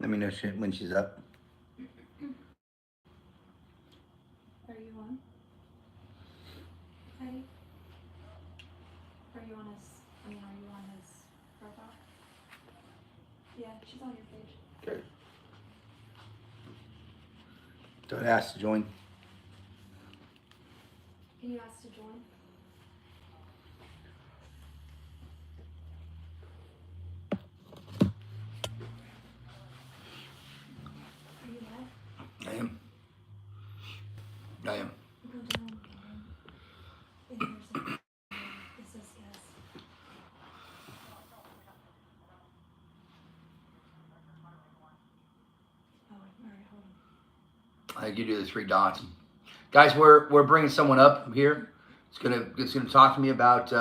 Let me know when she's up. Are you on? Heidi? Are you on his, are you on his profile? Yeah, she's on your page. Okay. Don't ask to join. Can you ask to join? Are you live? I am. I am. Go down and there's a, it says guest. Oh, alright, hold on. I think you do the three dots. Guys, we're bringing someone up here. It's gonna talk to me about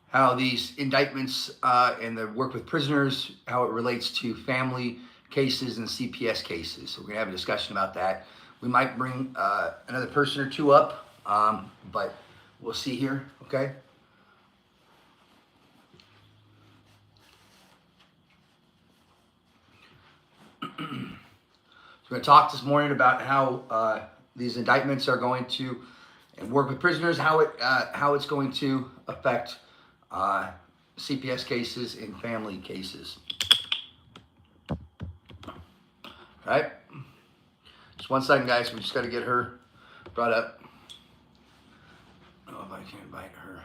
how these indictments and the work with prisoners, how it relates to family cases and CPS cases. So we're gonna have a discussion about that. We might bring another person or two up, but we'll see here. Okay. We're going to talk this morning about how these indictments are going to work with prisoners, how it's going to affect CPS cases and family cases. All right, just 1 second, guys. We just got to get her brought up. I don't know if I can invite her.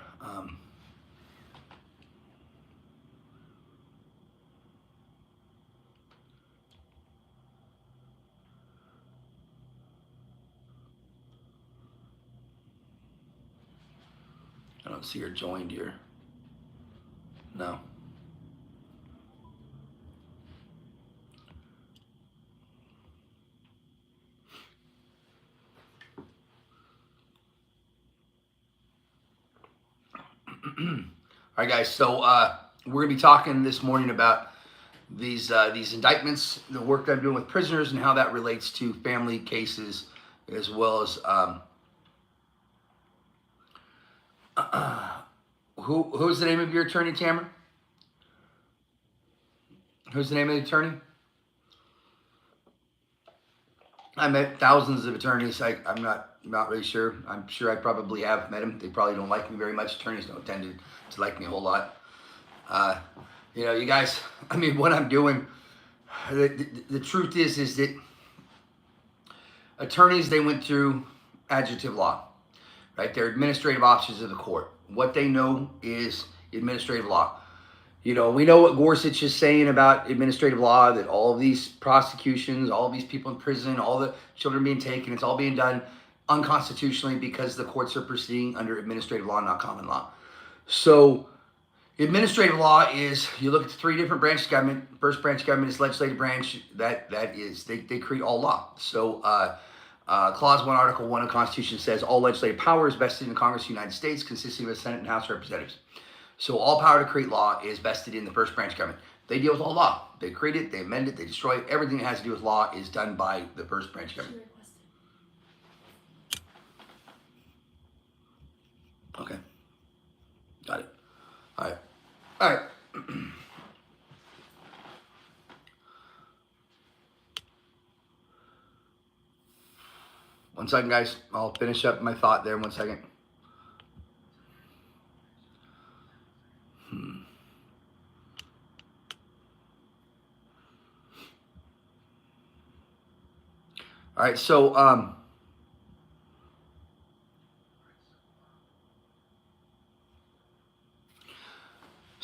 I don't see her joined here. No. All right, guys. So we're gonna be talking this morning about these indictments, the work that I'm doing with prisoners, and how that relates to family cases, as well as who's the name of your attorney, Tamara? Who's the name of the attorney? I met thousands of attorneys. I'm not really sure. I'm sure I probably have met them. They probably don't like me very much. Attorneys don't tend to like me a whole lot. You guys, I mean, what I'm doing, the truth is that attorneys, they went through adjudicative law, right? They're administrative officers of the court. What they know is administrative law. We know what Gorsuch is saying about administrative law, that all of these prosecutions, all of these people in prison, all the children being taken, it's all being done unconstitutionally because the courts are proceeding under administrative law, not common law. So administrative law is, you look at the three different branches of government. First branch of government is legislative branch. That is, they create all law. So Clause 1, Article 1 of the Constitution says all legislative power is vested in the Congress of the United States, consisting of the Senate and House of Representatives. So all power to create law is vested in the first branch of government. They deal with all law. They create it, they amend it, they destroy it. Everything that has to do with law is done by the first branch of government. Okay. Got it. All right. All right. 1 second, guys. I'll finish up my thought there in 1 second. All right, so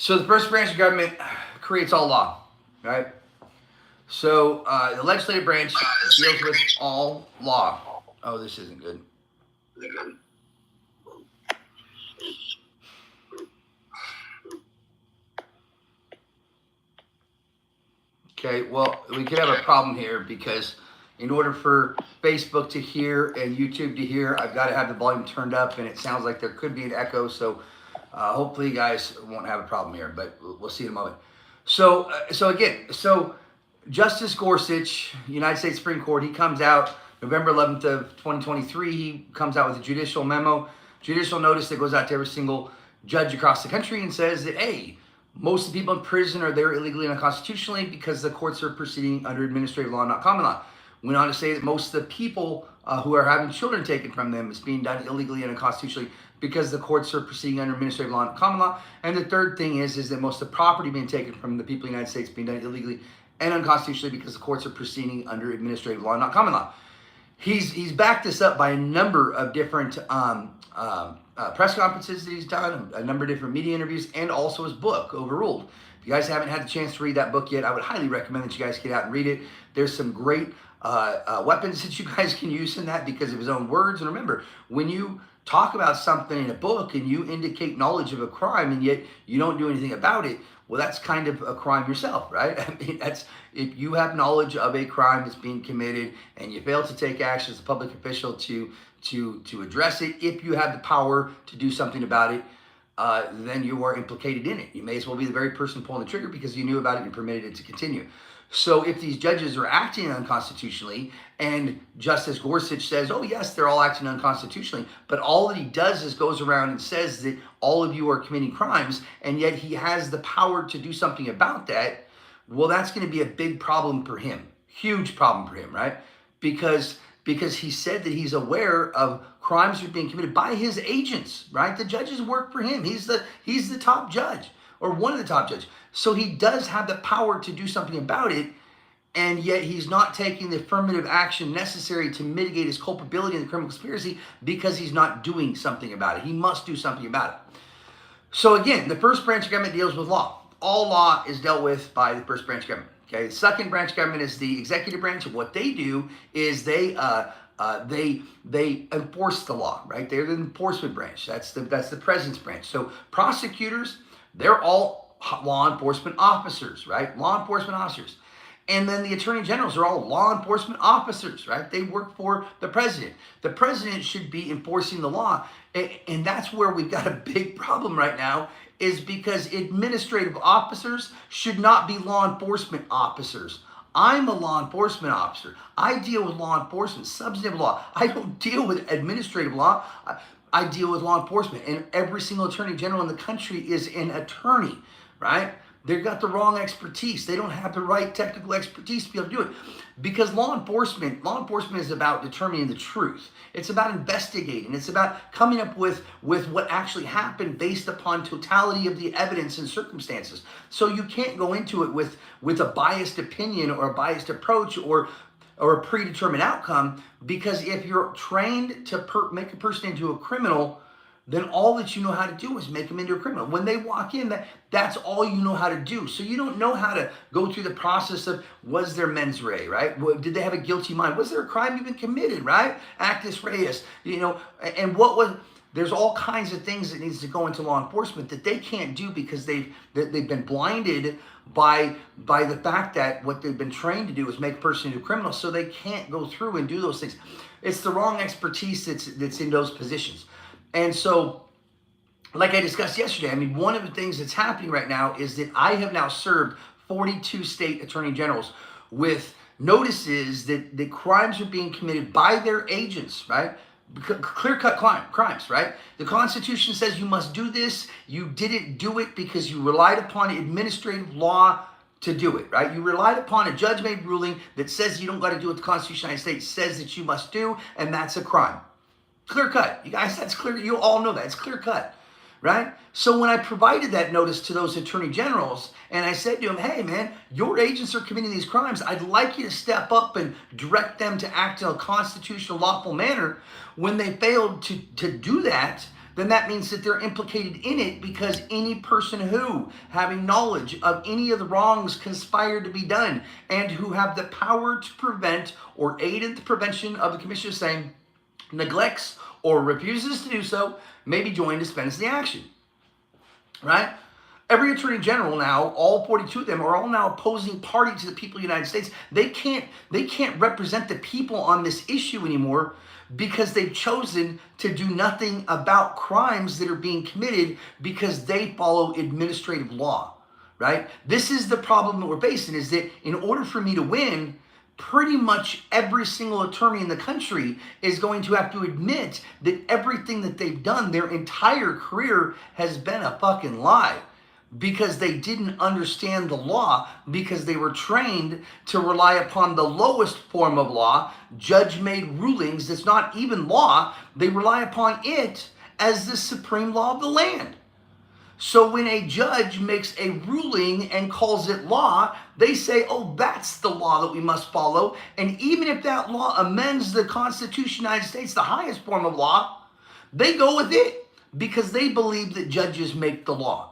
the first branch of government creates all law, right? So the legislative branch deals with all law. Oh, this isn't good. Okay, well, we could have a problem here because in order for Facebook to hear and YouTube to hear, I've got to have the volume turned up, and it sounds like there could be an echo. So hopefully you guys won't have a problem here, but we'll see in a moment. So Justice Gorsuch, United States Supreme Court, he comes out November 11th of 2023. He comes out with a judicial memo, judicial notice that goes out to every single judge across the country and says that, hey, Most of the people in prison are there illegally and unconstitutionally because the courts are proceeding under administrative law, not common law. Went on to say that most of the people who are having children taken from them is being done illegally and unconstitutionally because the courts are proceeding under administrative law, not common law. And the third thing is that most of the property being taken from the people of the United States being done illegally and unconstitutionally because the courts are proceeding under administrative law, not common law. He's backed this up by a number of different press conferences that he's done, a number of different media interviews, and also his book, Overruled. If you guys haven't had the chance to read that book yet, I would highly recommend that you guys get out and read it. There's some great weapons that you guys can use in that because of his own words. And remember, when you talk about something in a book and you indicate knowledge of a crime and yet you don't do anything about it, well, that's kind of a crime yourself, right? I mean, that's if you have knowledge of a crime that's being committed and you fail to take action as a public official to address it, if you have the power to do something about it, then you are implicated in it. You may as well be the very person pulling the trigger because you knew about it and permitted it to continue. So if these judges are acting unconstitutionally and Justice Gorsuch says, oh yes, they're all acting unconstitutionally, but all that he does is goes around and says that all of you are committing crimes and yet he has the power to do something about that, well, that's going to be a big problem for him. Huge problem for him, right? Because he said that he's aware of crimes that are being committed by his agents, right? The judges work for him. He's the top judge or one of the top judges. So he does have the power to do something about it, and yet he's not taking the affirmative action necessary to mitigate his culpability in the criminal conspiracy because he's not doing something about it. He must do something about it. So again, the first branch of government deals with law. All law is dealt with by the first branch of government. Okay, the second branch of government is the executive branch, and what they do is they enforce the law, right? They're the enforcement branch. That's the president's branch. So prosecutors, they're all law enforcement officers, right? Law enforcement officers. And then the attorney generals are all law enforcement officers, right? They work for the president. The president should be enforcing the law. And that's where we've got a big problem right now, is because administrative officers should not be law enforcement officers. I'm a law enforcement officer. I deal with law enforcement, substantive law. I don't deal with administrative law. I deal with law enforcement. And every single attorney general in the country is an attorney, right? They've got the wrong expertise. They don't have the right technical expertise to be able to do it. Because law enforcement is about determining the truth. It's about investigating. It's about coming up with what actually happened based upon totality of the evidence and circumstances. So you can't go into it with a biased opinion or a biased approach or a predetermined outcome, because if you're trained to make a person into a criminal, then all that you know how to do is make them into a criminal. When they walk in, that's all you know how to do. So you don't know how to go through the process of, was there mens rea, right? Did they have a guilty mind? Was there a crime even committed, right? Actus reus, and there's all kinds of things that needs to go into law enforcement that they can't do because they've been blinded by the fact that what they've been trained to do is make a person into a criminal, so they can't go through and do those things. It's the wrong expertise that's in those positions. And so, like I discussed yesterday, I mean, one of the things that's happening right now is that I have now served 42 state attorney generals with notices that the crimes are being committed by their agents, right? Clear-cut crimes, right? The Constitution says you must do this. You didn't do it because you relied upon administrative law to do it, right? You relied upon a judge-made ruling that says you don't got to do what the Constitution of the United States says that you must do, and that's a crime. Clear cut. You guys, that's clear. You all know that. It's clear cut, right? So when I provided that notice to those attorney generals and I said to them, hey, man, your agents are committing these crimes. I'd like you to step up and direct them to act in a constitutional, lawful manner. When they failed to do that, then that means that they're implicated in it, because any person who, having knowledge of any of the wrongs conspired to be done and who have the power to prevent or aid in the prevention of the commission of same, neglects or refuses to do so, may be joined to dispense the action, right? Every attorney general now, all 42 of them, are all now opposing party to the people of the United States. They can't represent the people on this issue anymore because they've chosen to do nothing about crimes that are being committed because they follow administrative law, right? This is the problem that we're facing, is that in order for me to win, pretty much every single attorney in the country is going to have to admit that everything that they've done their entire career has been a fucking lie. because they didn't understand the law, because they were trained to rely upon the lowest form of law, judge-made rulings that's not even law. They rely upon it as the supreme law of the land. So when a judge makes a ruling and calls it law, they say, oh, that's the law that we must follow. And even if that law amends the Constitution of the United States, the highest form of law, they go with it because they believe that judges make the law.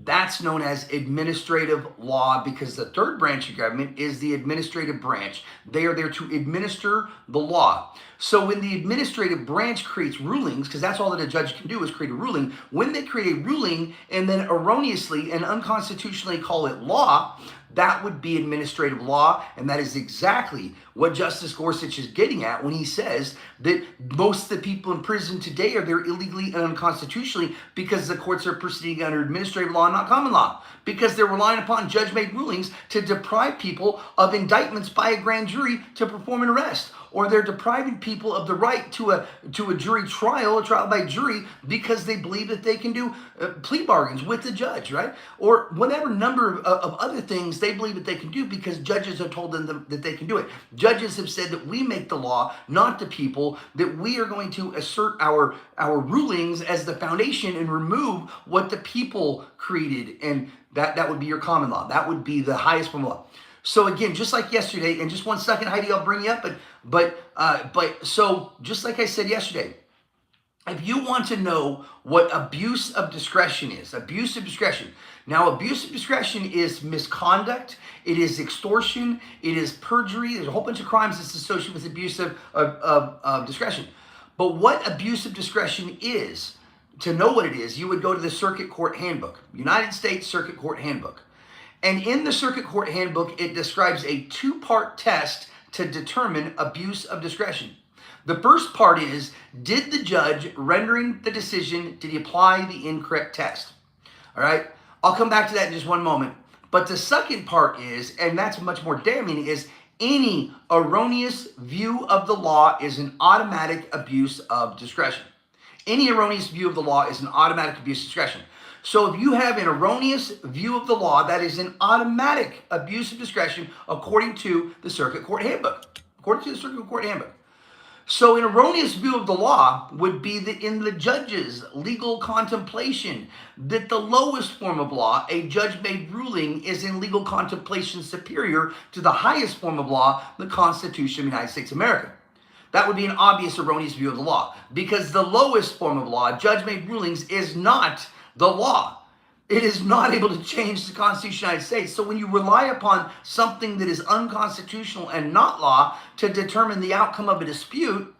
That's known as administrative law, because the third branch of government is the administrative branch. They are there to administer the law. So when the administrative branch creates rulings, because that's all that a judge can do is create a ruling, when they create a ruling and then erroneously and unconstitutionally call it law, that would be administrative law. And that is exactly what Justice Gorsuch is getting at when he says that most of the people in prison today are there illegally and unconstitutionally because the courts are proceeding under administrative law, not common law, because they're relying upon judge-made rulings to deprive people of indictments by a grand jury to perform an arrest. Or they're depriving people of the right to a jury trial, a trial by jury, because they believe that they can do plea bargains with the judge, right? Or whatever number of other things they believe that they can do because judges have told them that they can do it. Judges have said that we make the law, not the people, that we are going to assert our rulings as the foundation and remove what the people created. And that would be your common law. That would be the highest form of law. So again, just like yesterday, and just one second, Heidi, I'll bring you up. So just like I said yesterday, if you want to know what abuse of discretion is, abuse of discretion. Now, abuse of discretion is misconduct. It is extortion. It is perjury. There's a whole bunch of crimes that's associated with abuse of discretion. But what abuse of discretion is, to know what it is, you would go to the Circuit Court Handbook, United States Circuit Court Handbook. And in the Circuit Court Handbook, it describes a two-part test to determine abuse of discretion. The first part is, did the judge rendering the decision, did he apply the incorrect test? All right, I'll come back to that in just one moment. But the second part is, and that's much more damning, is any erroneous view of the law is an automatic abuse of discretion. Any erroneous view of the law is an automatic abuse of discretion. So if you have an erroneous view of the law, that is an automatic abuse of discretion according to the Circuit Court Handbook. According to the Circuit Court Handbook. So an erroneous view of the law would be that in the judge's legal contemplation, that the lowest form of law, a judge-made ruling, is in legal contemplation superior to the highest form of law, the Constitution of the United States of America. That would be an obvious erroneous view of the law, because the lowest form of law, judge-made rulings, is not the law. It is not able to change the Constitution of the United States. So when you rely upon something that is unconstitutional and not law to determine the outcome of a dispute,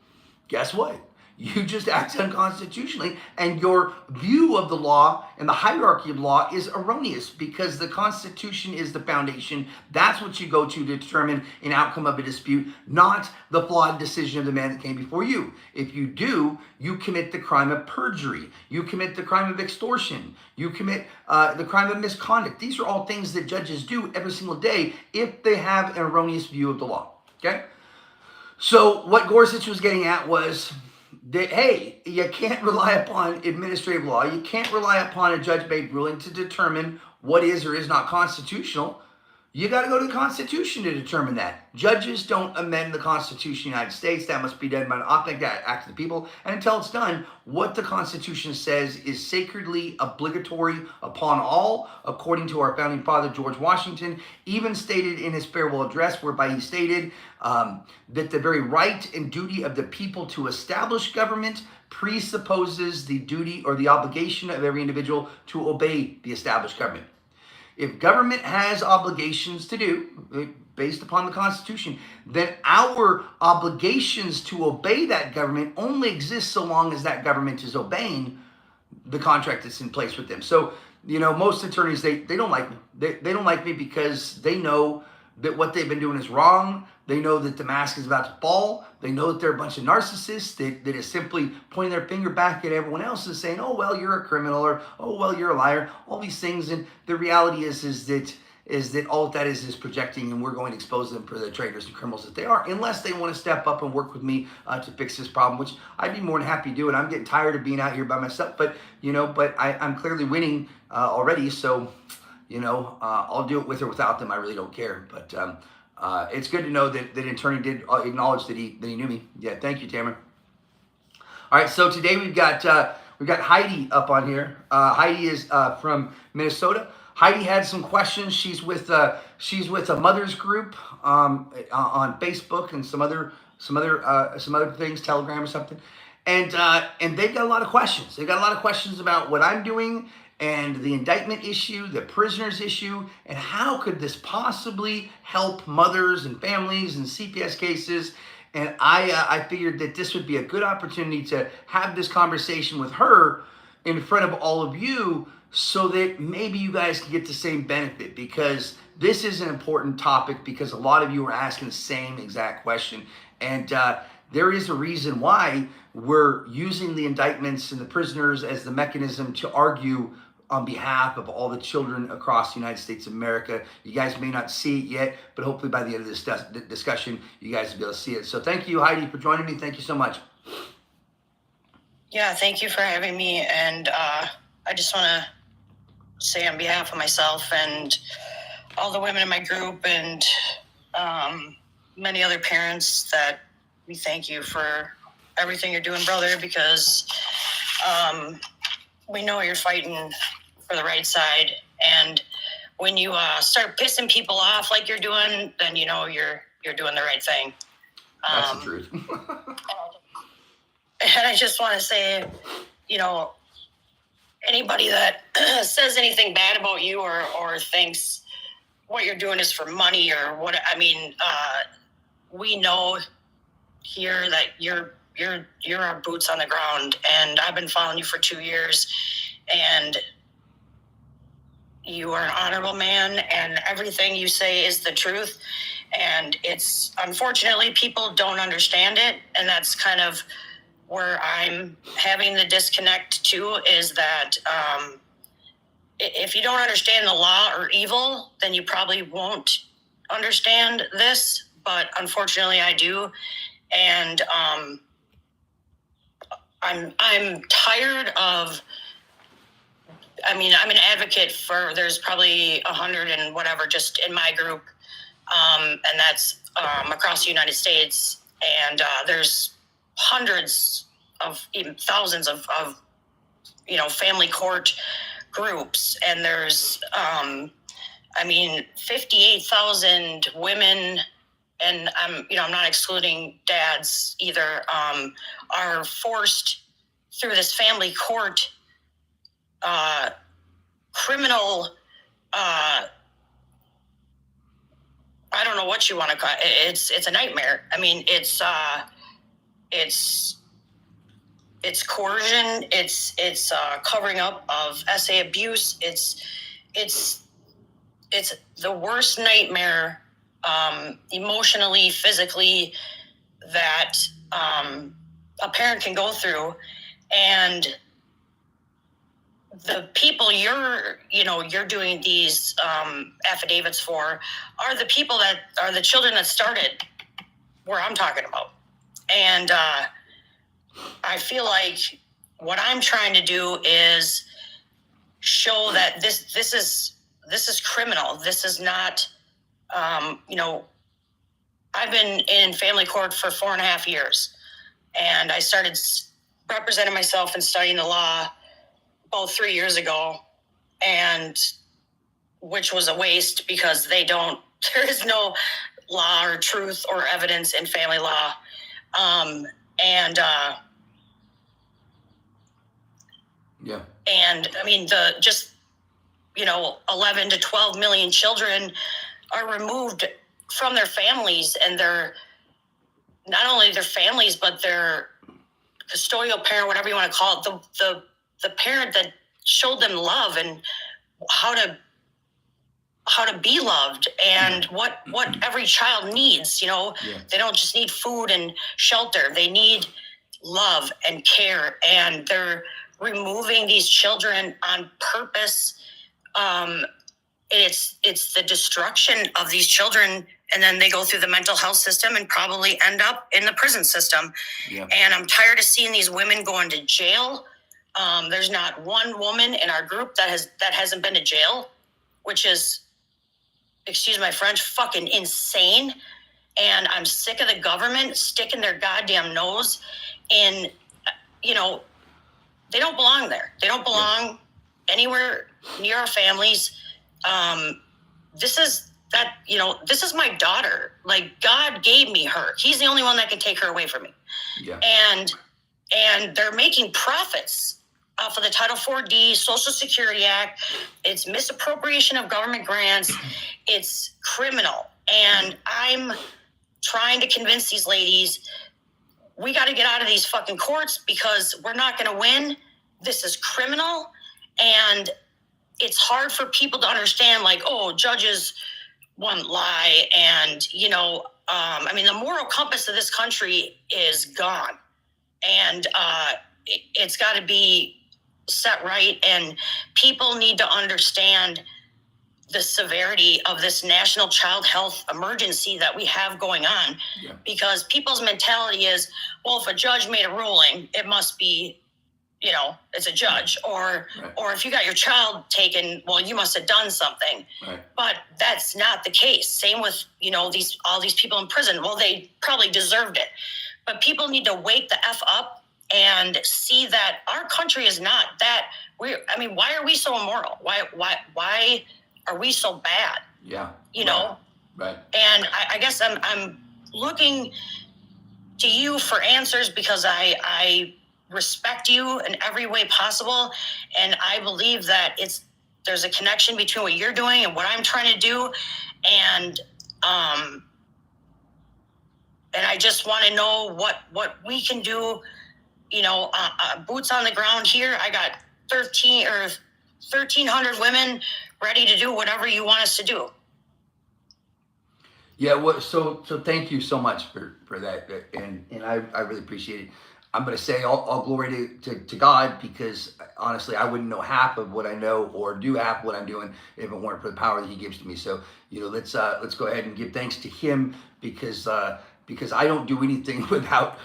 guess what? You just act unconstitutionally, and your view of the law and the hierarchy of law is erroneous, because the Constitution is the foundation. That's what you go to determine an outcome of a dispute, not the flawed decision of the man that came before you. If you do, you commit the crime of perjury. You commit the crime of extortion. You commit the crime of misconduct. These are all things that judges do every single day if they have an erroneous view of the law. Okay? So what Gorsuch was getting at was that, hey, you can't rely upon administrative law. You can't rely upon a judge-made ruling to determine what is or is not constitutional. You got to go to the Constitution to determine that. Judges don't amend the Constitution of the United States. That must be done by an authentic act of the people. And until it's done, what the Constitution says is sacredly obligatory upon all, according to our founding father, George Washington, even stated in his farewell address, whereby he stated that the very right and duty of the people to establish government presupposes the duty or the obligation of every individual to obey the established government. If government has obligations to do based upon the Constitution, then our obligations to obey that government only exist so long as that government is obeying the contract that's in place with them. So, most attorneys, they don't like me. They don't like me because they know that what they've been doing is wrong. They know that the mask is about to fall. They know that they're a bunch of narcissists that is simply pointing their finger back at everyone else and saying, oh, well, you're a criminal, or, oh, well, you're a liar, all these things. And the reality is that all that is projecting, and we're going to expose them for the traitors and criminals that they are, unless they want to step up and work with me to fix this problem, which I'd be more than happy to do. And I'm getting tired of being out here by myself, but I'm clearly winning already. So, I'll do it with or without them. I really don't care. But it's good to know that attorney did acknowledge that he knew me. Yeah, thank you, Tamara. All right, so today we've got Heidi up on here. Heidi is from Minnesota. Heidi had some questions. She's with a mothers group on Facebook and some other things, Telegram or something. And they've got a lot of questions. They've got a lot of questions about what I'm doing and the indictment issue, the prisoners issue, and how could this possibly help mothers and families and CPS cases. And I figured that this would be a good opportunity to have this conversation with her in front of all of you so that maybe you guys can get the same benefit, because this is an important topic, because a lot of you are asking the same exact question. And there is a reason why we're using the indictments and the prisoners as the mechanism to argue on behalf of all the children across the United States of America. You guys may not see it yet, but hopefully by the end of this discussion, you guys will be able to see it. So thank you, Heidi, for joining me. Thank you so much. Yeah, thank you for having me. And I just want to say on behalf of myself and all the women in my group and many other parents that we thank you for everything you're doing, brother, because we know you're fighting for the right side. And when you start pissing people off like you're doing, then you know you're doing the right thing. That's the truth. And I just want to say, anybody that says anything bad about you or thinks what you're doing is for money or what, we know here that you're our boots on the ground, and I've been following you for 2 years, and you are an honorable man, and everything you say is the truth. And it's, unfortunately, people don't understand it, and that's kind of where I'm having the disconnect too, is that if you don't understand the law or evil, then you probably won't understand this. But unfortunately, I do. And I'm tired of, I'm an advocate for, there's probably 100 and whatever just in my group. And that's across the United States. And there's hundreds of, even thousands of family court groups. And there's, 58,000 women, and I'm not excluding dads either, are forced through this family court criminal, I don't know what you want to call it. It's a nightmare. It's coercion. It's covering up of SA abuse. It's the worst nightmare, emotionally, physically, that a parent can go through. And the people you're doing these affidavits for are the people that are the children that started where I'm talking about. And I feel like what I'm trying to do is show that this is criminal. This is not, I've been in family court for 4.5 years, and I started representing myself and studying the law about 3 years ago, and which was a waste because there is no law or truth or evidence in family law. 11 to 12 million children are removed from their families, and they're not only their families, but their custodial parent, whatever you want to call it, the parent that showed them love and how to be loved, and what every child needs. They don't just need food and shelter. They need love and care, and they're removing these children on purpose. It's the destruction of these children, and then they go through the mental health system and probably end up in the prison system. Yeah. And I'm tired of seeing these women going to jail There's not one woman in our group that hasn't been to jail, which is, excuse my French, fucking insane. And I'm sick of the government sticking their goddamn nose in, you know, they don't belong there. They don't belong anywhere near our families. This is my daughter. Like, God gave me her. He's the only one that can take her away from me. Yeah. And they're making profits off of the Title 4D Social Security Act. It's misappropriation of government grants. It's criminal. And I'm trying to convince these ladies, we got to get out of these fucking courts because we're not going to win. This is criminal. And it's hard for people to understand, like, oh, judges won't lie. And, the moral compass of this country is gone. And it's got to be set right. And people need to understand the severity of this national child health emergency that we have going on. Yeah. Because people's mentality is, well, if a judge made a ruling, it must be, it's a judge. Or if you got your child taken, well, you must have done something. Right. But that's not the case. Same with, all these people in prison. Well, they probably deserved it. But people need to wake the F up and see that our country is not that. Why are we so immoral? Why are we so bad? Yeah. Right. And I guess I'm looking to you for answers because I respect you in every way possible. And I believe that there's a connection between what you're doing and what I'm trying to do. And I just want to know what we can do, boots on the ground here. I got 1,300 women ready to do whatever you want us to do. Yeah, well, so thank you so much for that, and I really appreciate it. I'm going to say all glory to God, because honestly, I wouldn't know half of what I know or do half of what I'm doing if it weren't for the power that He gives to me. So let's go ahead and give thanks to Him, because I don't do anything without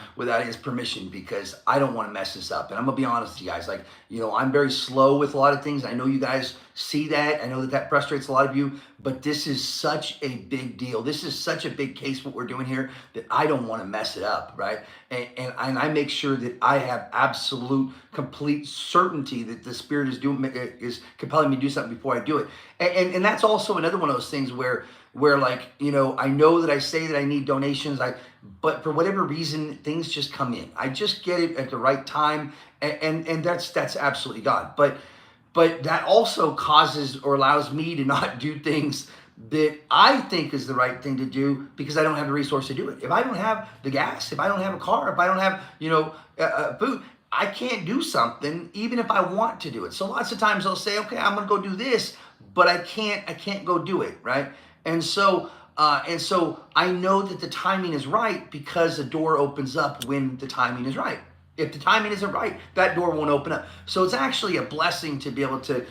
His permission, because I don't want to mess this up. And I'm gonna be honest with you guys, I'm very slow with a lot of things. I know you guys see that. I know that frustrates a lot of you, but this is such a big deal. This is such a big case, what we're doing here, that I don't want to mess it up, right? And I make sure that I have absolute, complete certainty that the Spirit is compelling me to do something before I do it. And that's also another one of those things where I know that I say that I need donations, but for whatever reason, things just come in. I just get it at the right time, and that's absolutely God. But that also causes or allows me to not do things that I think is the right thing to do, because I don't have the resource to do it. If I don't have the gas, if I don't have a car, if I don't have food, I can't do something even if I want to do it. So lots of times I'll say, okay, I'm gonna go do this, but I can't go do it, right? And so I know that the timing is right, because the door opens up when the timing is right. If the timing isn't right, that door won't open up. So it's actually a blessing to be able to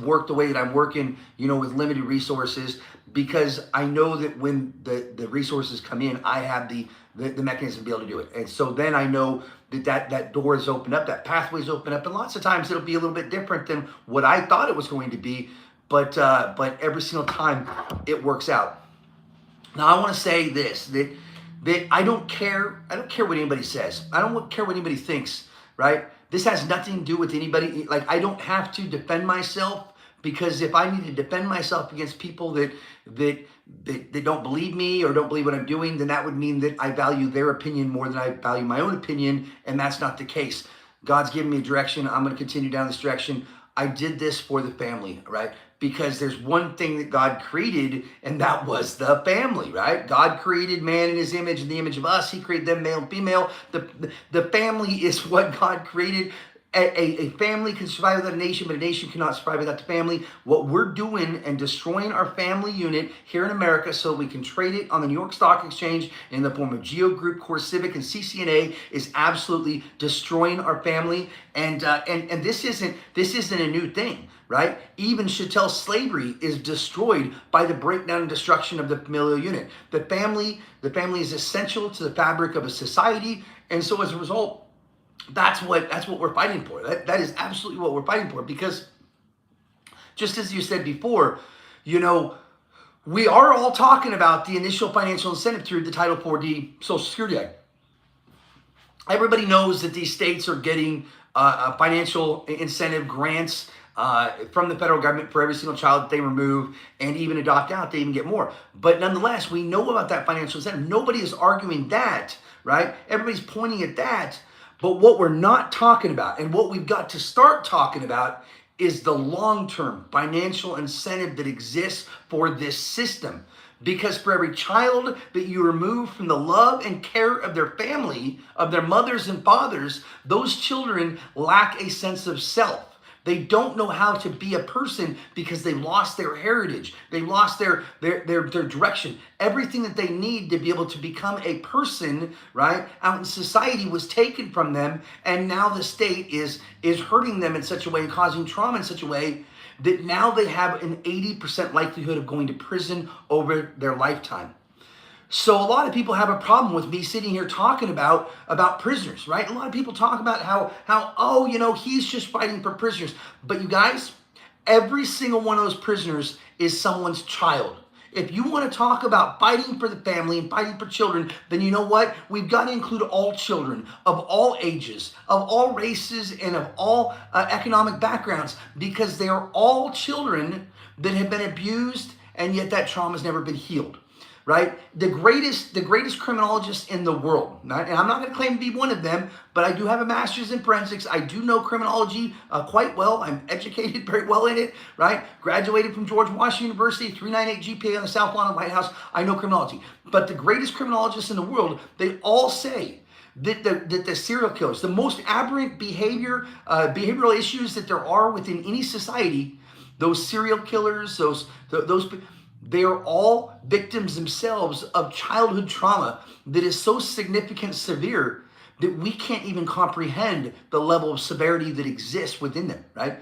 work the way that I'm working, with limited resources, because I know that when the resources come in, I have the mechanism to be able to do it. And so then I know that door is open up, that pathway is open up, and lots of times it'll be a little bit different than what I thought it was going to be, but every single time it works out. Now I want to say this, that I don't care what anybody says. I don't care what anybody thinks, right? This has nothing to do with anybody. I don't have to defend myself, because if I need to defend myself against people that don't believe me or don't believe what I'm doing, then that would mean that I value their opinion more than I value my own opinion, and that's not the case. God's given me a direction. I'm going to continue down this direction. I did this for the family, right? Because there's one thing that God created, and that was the family, right? God created man in His image, in the image of us. He created them male and female. The family is what God created. A family can survive without a nation, but a nation cannot survive without the family. What we're doing and destroying our family unit here in America so we can trade it on the New York Stock Exchange in the form of Geo Group, Core Civic, and CCNA is absolutely destroying our family. And this isn't a new thing, right? Even chattel slavery is destroyed by the breakdown and destruction of the familial unit. The family is essential to the fabric of a society, and so as a result, That's what we're fighting for. That is absolutely what we're fighting for, because just as you said before, you know, we are all talking about the initial financial incentive through the Title 4D Social Security Act. Everybody knows that these states are getting financial incentive grants from the federal government for every single child that they remove, and even adopt out, they even get more. But nonetheless, we know about that financial incentive. Nobody is arguing that, right? Everybody's pointing at that. But what we're not talking about, and what we've got to start talking about, is the long-term financial incentive that exists for this system. Because for every child that you remove from the love and care of their family, of their mothers and fathers, those children lack a sense of self. They don't know how to be a person because they've lost their heritage. They've lost their direction. Everything that they need to be able to become a person, right, out in society was taken from them, and now the state is hurting them in such a way and causing trauma in such a way that now they have an 80% likelihood of going to prison over their lifetime. So a lot of people have a problem with me sitting here talking about prisoners, right? A lot of people talk about how oh, you know, he's just fighting for prisoners. But you guys, every single one of those prisoners is someone's child. If you want to talk about fighting for the family and fighting for children, then you know what? We've got to include all children of all ages, of all races, and of all economic backgrounds, because they are all children that have been abused, and yet that trauma has never been healed. Right? The greatest criminologist in the world, and I'm not going to claim to be one of them, but I do have a master's in forensics. I do know criminology quite well. I'm educated very well in it, right? Graduated from George Washington University, 398 GPA on the South Lawn of the White House. I know criminology. But the greatest criminologists in the world, they all say that the serial killers, the most aberrant behavioral issues that there are within any society, those serial killers, those they are all victims themselves of childhood trauma that is so significant, severe, that we can't even comprehend the level of severity that exists within them, right?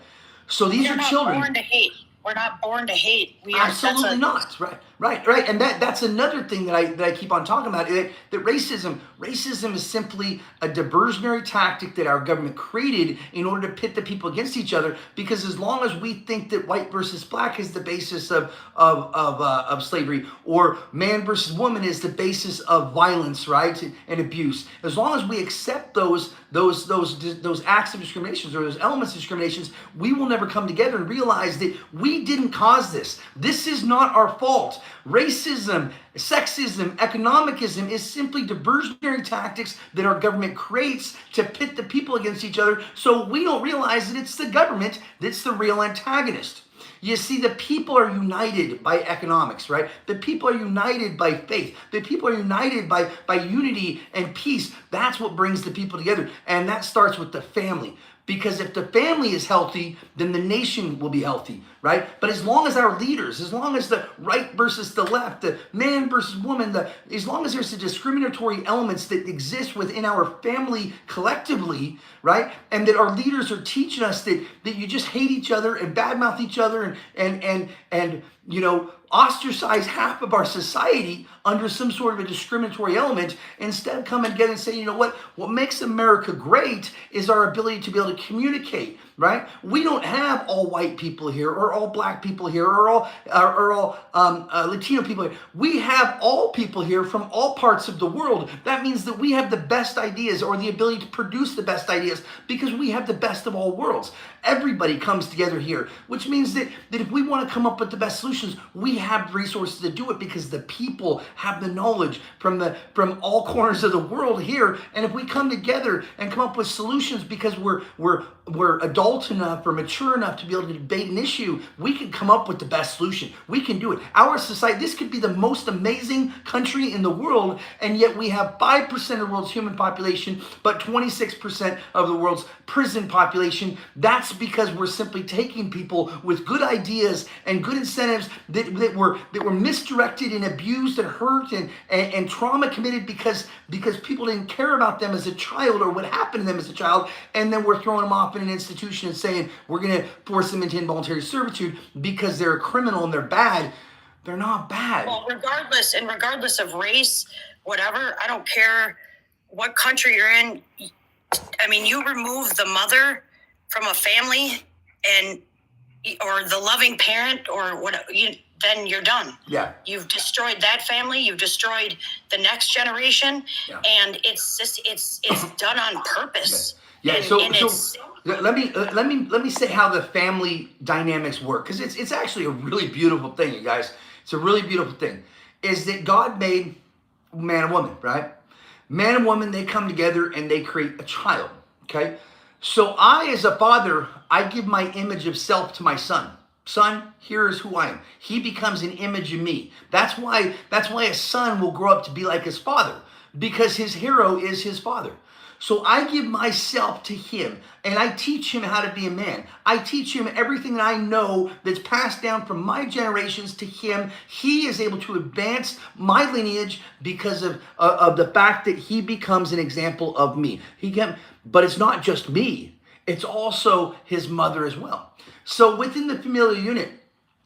So these are children. We're not born to hate. We're not born to hate. Absolutely not. Right. And that's another thing that I keep on talking about, that racism is simply a diversionary tactic that our government created in order to pit the people against each other, because as long as we think that white versus black is the basis of slavery, or man versus woman is the basis of violence, right, and abuse, as long as we accept those acts of discrimination or those elements of discriminations, we will never come together and realize that we didn't cause this. This is not our fault. Racism, sexism, economicism is simply diversionary tactics that our government creates to pit the people against each other, so we don't realize that it's the government that's the real antagonist. You see, the people are united by economics, right? The people are united by faith. The people are united by unity and peace. That's what brings the people together. And that starts with the family. Because if the family is healthy, then the nation will be healthy, right? But as long as our leaders, as long as the right versus the left, the man versus woman, as long as there's the discriminatory elements that exist within our family collectively, right? And that our leaders are teaching us that you just hate each other and badmouth each other and you know, ostracize half of our society under some sort of a discriminatory element, instead of coming together and saying, you know what makes America great is our ability to be able to communicate, right? We don't have all white people here, or all black people here, or all Latino people here. We have all people here from all parts of the world. That means that we have the best ideas, or the ability to produce the best ideas, because we have the best of all worlds. Everybody comes together here, which means that if we want to come up with the best solutions, we have resources to do it, because the people have the knowledge from all corners of the world here. And if we come together and come up with solutions because we're adult enough or mature enough to be able to debate an issue, we can come up with the best solution. We can do it. Our society, this could be the most amazing country in the world, and yet we have 5% of the world's human population, but 26% of the world's prison population. That's because we're simply taking people with good ideas and good incentives that were misdirected and abused and hurt and trauma committed because people didn't care about them as a child or what happened to them as a child, and then we're throwing them off in an institution and saying we're going to force them into involuntary servitude because they're a criminal and they're bad. They're not bad. Well, regardless of race, whatever, I don't care what country you're in, I mean, you remove the mother from a family and or the loving parent or what then you're done. Yeah. You've destroyed that family, you've destroyed the next generation, Yeah. and it's just it's done on purpose. Yeah. And, So it's let me say how the family dynamics work, because it's actually a really beautiful thing, you guys. It's a really beautiful thing. Is that God made man and woman, right? Man and woman, they come together and they create a child. Okay. So I, as a father, I give my image of self to my son. Son, here is who I am. He becomes an image of me. That's why a son will grow up to be like his father, because his hero is his father. So I give myself to him and I teach him how to be a man. I teach him everything that I know that's passed down from my generations to him. He is able to advance my lineage because of the fact that he becomes an example of me. But it's not just me. It's also his mother as well. So within the familial unit,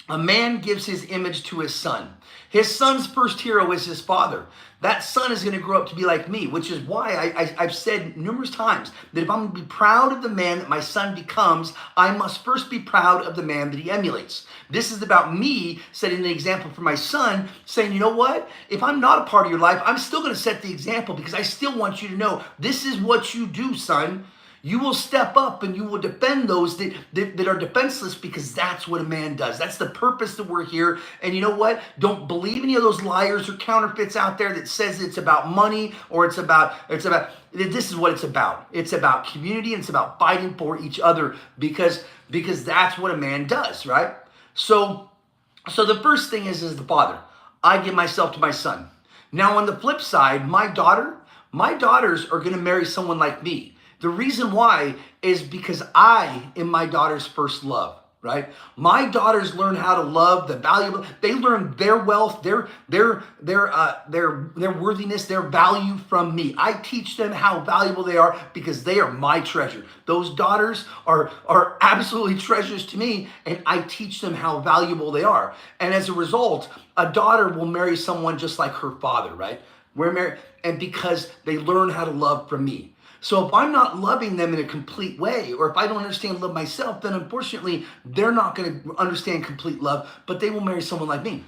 a man gives his image to his son. His son's first hero is his father. That son is going to grow up to be like me, which is why I've said numerous times that if I'm going to be proud of the man that my son becomes, I must first be proud of the man that he emulates. This is about me setting the example for my son, saying, you know what? If I'm not a part of your life, I'm still going to set the example, because I still want you to know this is what you do, son. You will step up and you will defend those that are defenseless, because that's what a man does. That's the purpose that we're here. And you know what? Don't believe any of those liars or counterfeits out there that says it's about money or it's about this is what it's about. It's about community and it's about fighting for each other, because that's what a man does, right? So the first thing is the father. I give myself to my son. Now on the flip side, my daughters are going to marry someone like me. The reason why is because I am my daughter's first love, right? My daughters learn how to love the valuable. They learn their wealth, their worthiness, their value from me. I teach them how valuable they are because they are my treasure. Those daughters are absolutely treasures to me, and I teach them how valuable they are. And as a result, a daughter will marry someone just like her father, right? We're married, and because they learn how to love from me. So if I'm not loving them in a complete way, or if I don't understand love myself, then unfortunately, they're not going to understand complete love, but they will marry someone like me.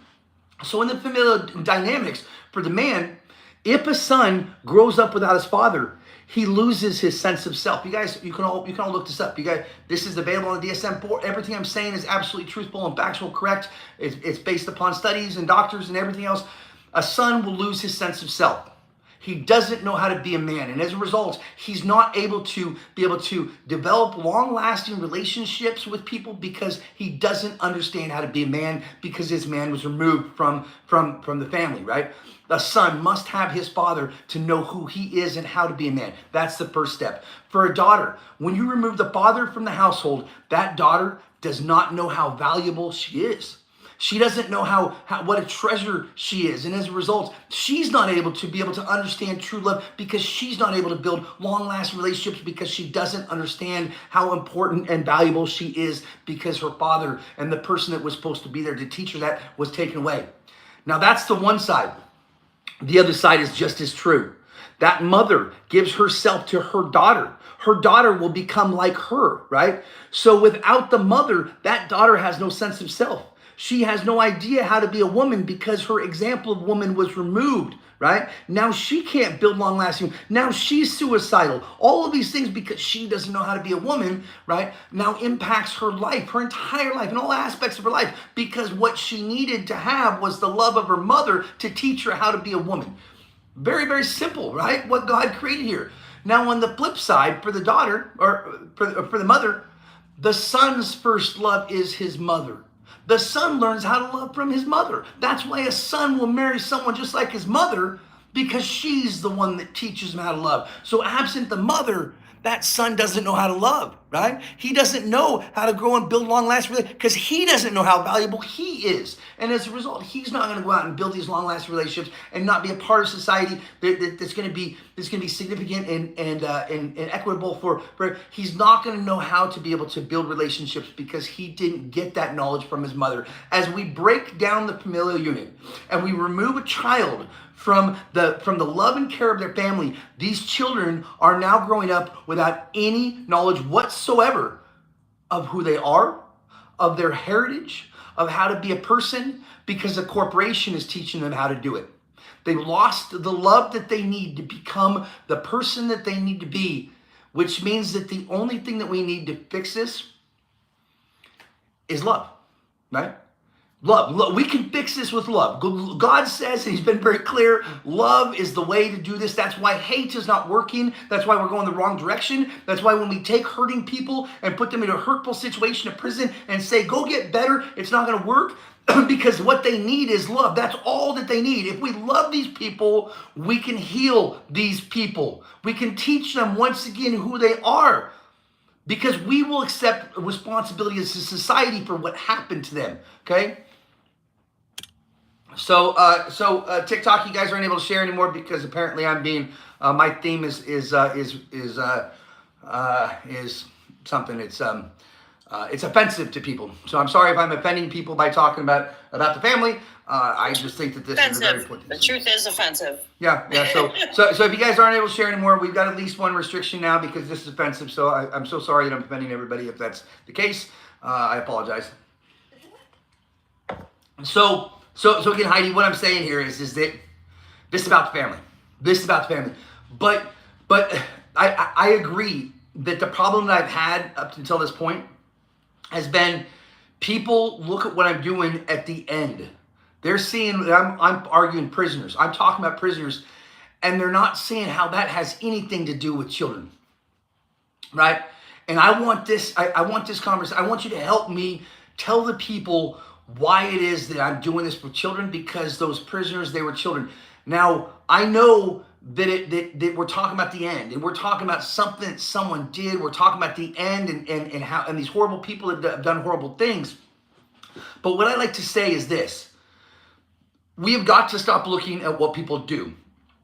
So in the familial dynamics for the man, if a son grows up without his father, he loses his sense of self. You guys, you can all look this up. You guys, this is available on the DSM-4. Everything I'm saying is absolutely truthful and factual, correct. It's based upon studies and doctors and everything else. A son will lose his sense of self. He doesn't know how to be a man. And as a result, he's not able to develop long-lasting relationships with people, because he doesn't understand how to be a man, because his man was removed from the family, right? A son must have his father to know who he is and how to be a man. That's the first step. For a daughter, when you remove the father from the household, that daughter does not know how valuable she is. She doesn't know what a treasure she is. And as a result, she's not able to understand true love, because she's not able to build long-lasting relationships, because she doesn't understand how important and valuable she is, because her father and the person that was supposed to be there to teach her that was taken away. Now that's the one side. The other side is just as true. That mother gives herself to her daughter. Her daughter will become like her, right? So without the mother, that daughter has no sense of self. She has no idea how to be a woman, because her example of woman was removed, right? Now she can't build long-lasting. Now she's suicidal. All of these things because she doesn't know how to be a woman, right? Now impacts her life, her entire life, and all aspects of her life, because what she needed to have was the love of her mother to teach her how to be a woman. Very, very simple, right? What God created here. Now on the flip side, for the daughter, or for the mother, the son's first love is his mother. The son learns how to love from his mother. That's why a son will marry someone just like his mother, because she's the one that teaches him how to love. So absent the mother, that son doesn't know how to love. right? He doesn't know how to grow and build long-lasting relationships because he doesn't know how valuable he is. And as a result, he's not going to go out and build these long-lasting relationships and not be a part of society that's going to be significant and equitable for. He's not going to know how to be able to build relationships because he didn't get that knowledge from his mother. As we break down the familial unit and we remove a child from the love and care of their family, these children are now growing up without any knowledge whatsoever of who they are, of their heritage, of how to be a person, because the corporation is teaching them how to do it. They lost the love that they need to become the person that they need to be, which means that the only thing that we need to fix this is love, right? Love. We can fix this with love. God says, and he's been very clear, love is the way to do this. That's why hate is not working. That's why we're going the wrong direction. That's why when we take hurting people and put them in a hurtful situation, a prison, and say, go get better, it's not going to work. Because what they need is love. That's all that they need. If we love these people, we can heal these people. We can teach them once again who they are. Because we will accept responsibility as a society for what happened to them. Okay? So TikTok, you guys aren't able to share anymore because apparently I'm being my theme is something. It's offensive to people. So I'm sorry if I'm offending people by talking about the family. I just think that this offensive. is a very important. The truth is offensive. Yeah. So if you guys aren't able to share anymore, we've got at least one restriction now because this is offensive. So I'm so sorry that I'm offending everybody. If that's the case, I apologize. So again, Heidi, what I'm saying here is that this is about the family. This is about the family. But I agree that the problem that I've had up until this point has been people look at what I'm doing at the end. They're seeing that I'm arguing prisoners. I'm talking about prisoners, and they're not seeing how that has anything to do with children, right? And I want this conversation. I want you to help me tell the people why it is that I'm doing this for children, because those prisoners, they were children. Now, I know that we're talking about the end, and we're talking about something that someone did. We're talking about the end and how and these horrible people have done horrible things. But what I like to say is this. We have got to stop looking at what people do,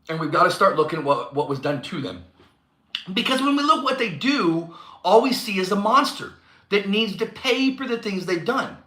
and we've got to start looking at what was done to them. Because when we look at what they do, all we see is a monster that needs to pay for the things they've done.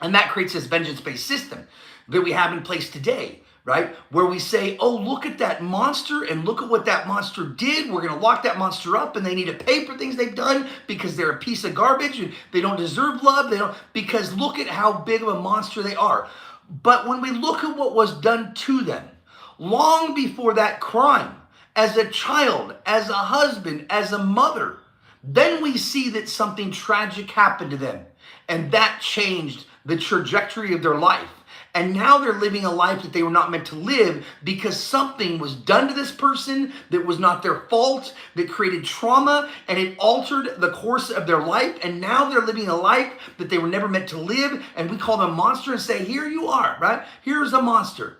And that creates this vengeance-based system that we have in place today, right? Where we say, oh, look at that monster and look at what that monster did. We're going to lock that monster up, and they need to pay for things they've done because they're a piece of garbage and they don't deserve love. Because look at how big of a monster they are. But when we look at what was done to them, long before that crime, as a child, as a husband, as a mother, then we see that something tragic happened to them. And that changed the trajectory of their life. And now they're living a life that they were not meant to live because something was done to this person that was not their fault, that created trauma, and it altered the course of their life. And now they're living a life that they were never meant to live. And we call them a monster and say, here you are, right? Here's a monster.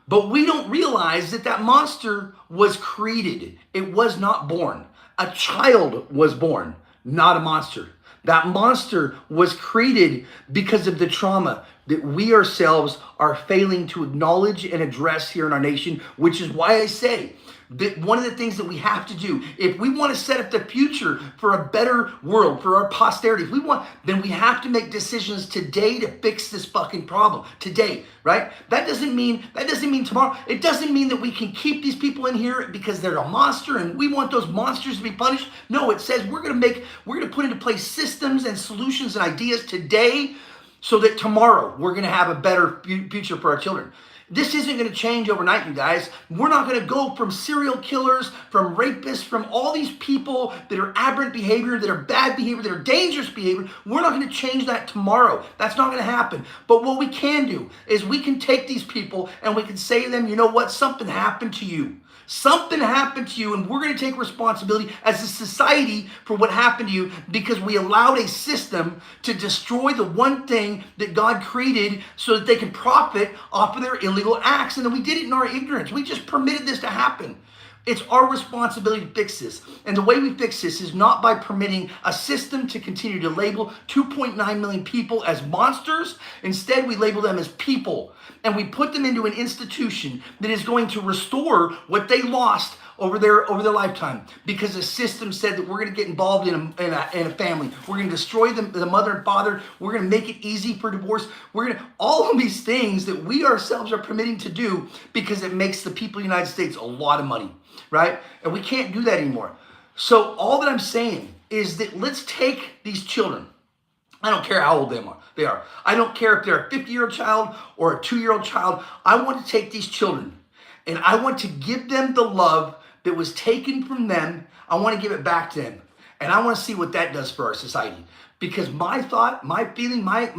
But we don't realize that that monster was created. It was not born. A child was born, not a monster. That monster was created because of the trauma that we ourselves are failing to acknowledge and address here in our nation, which is why I say that one of the things that we have to do, if we want to set up the future for a better world, for our posterity, then we have to make decisions today to fix this fucking problem. Today, right? That doesn't mean tomorrow. It doesn't mean that we can keep these people in here because they're a monster and we want those monsters to be punished. No, it says we're going to put into place systems and solutions and ideas today so that tomorrow we're going to have a better future for our children. This isn't going to change overnight, you guys. We're not going to go from serial killers, from rapists, from all these people that are aberrant behavior, that are bad behavior, that are dangerous behavior. We're not going to change that tomorrow. That's not going to happen. But what we can do is we can take these people and we can say to them, you know what? Something happened to you. Something happened to you, and we're going to take responsibility as a society for what happened to you because we allowed a system to destroy the one thing that God created so that they can profit off of their illegal acts. And then we did it in our ignorance. We just permitted this to happen. It's our responsibility to fix this. And the way we fix this is not by permitting a system to continue to label 2.9 million people as monsters. Instead, we label them as people. And we put them into an institution that is going to restore what they lost over their lifetime, because the system said that we're going to get involved in a family. We're going to destroy the mother and father. We're going to make it easy for divorce. We're going to, all of these things that we ourselves are permitting to do because it makes the people of the United States a lot of money, right? And we can't do that anymore. So all that I'm saying is that let's take these children. I don't care how old they are. I don't care if they're a 50-year-old child or a 2-year-old child. I want to take these children and I want to give them the love that was taken from them. I want to give it back to them. And I want to see what that does for our society. Because my thought, my feeling, my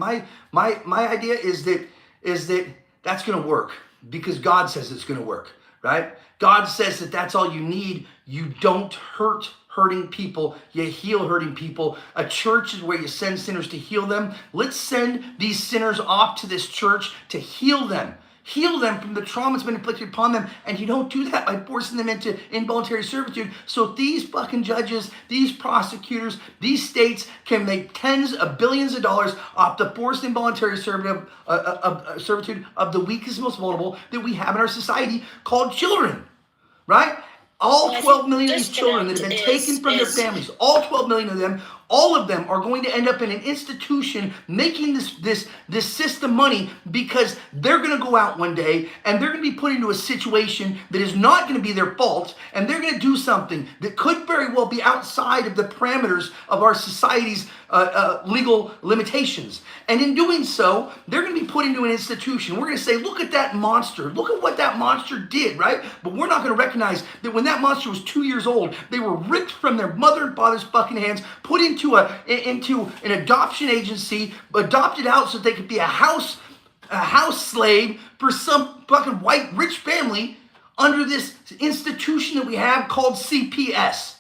idea is that that's going to work. Because God says it's going to work, right? God says that that's all you need. You don't hurt hurting people, you heal hurting people. A church is where you send sinners to heal them. Let's send these sinners off to this church to heal them. Heal them from the trauma that's been inflicted upon them. And you don't do that by forcing them into involuntary servitude. So these fucking judges, these prosecutors, these states can make tens of billions of dollars off the forced involuntary servitude of the weakest, most vulnerable that we have in our society, called children, right? All 12 million of these children that have been taken from their families, all 12 million of them, all of them are going to end up in an institution making this system money, because they're going to go out one day and they're going to be put into a situation that is not going to be their fault, and they're going to do something that could very well be outside of the parameters of our society's legal limitations. And in doing so, they're going to be put into an institution. We're going to say, look at that monster. Look at what that monster did, right? But we're not going to recognize that when that monster was 2 years old, they were ripped from their mother and father's fucking hands, put into an adoption agency, adopted out so they could be a house slave for some fucking white rich family under this institution that we have called CPS,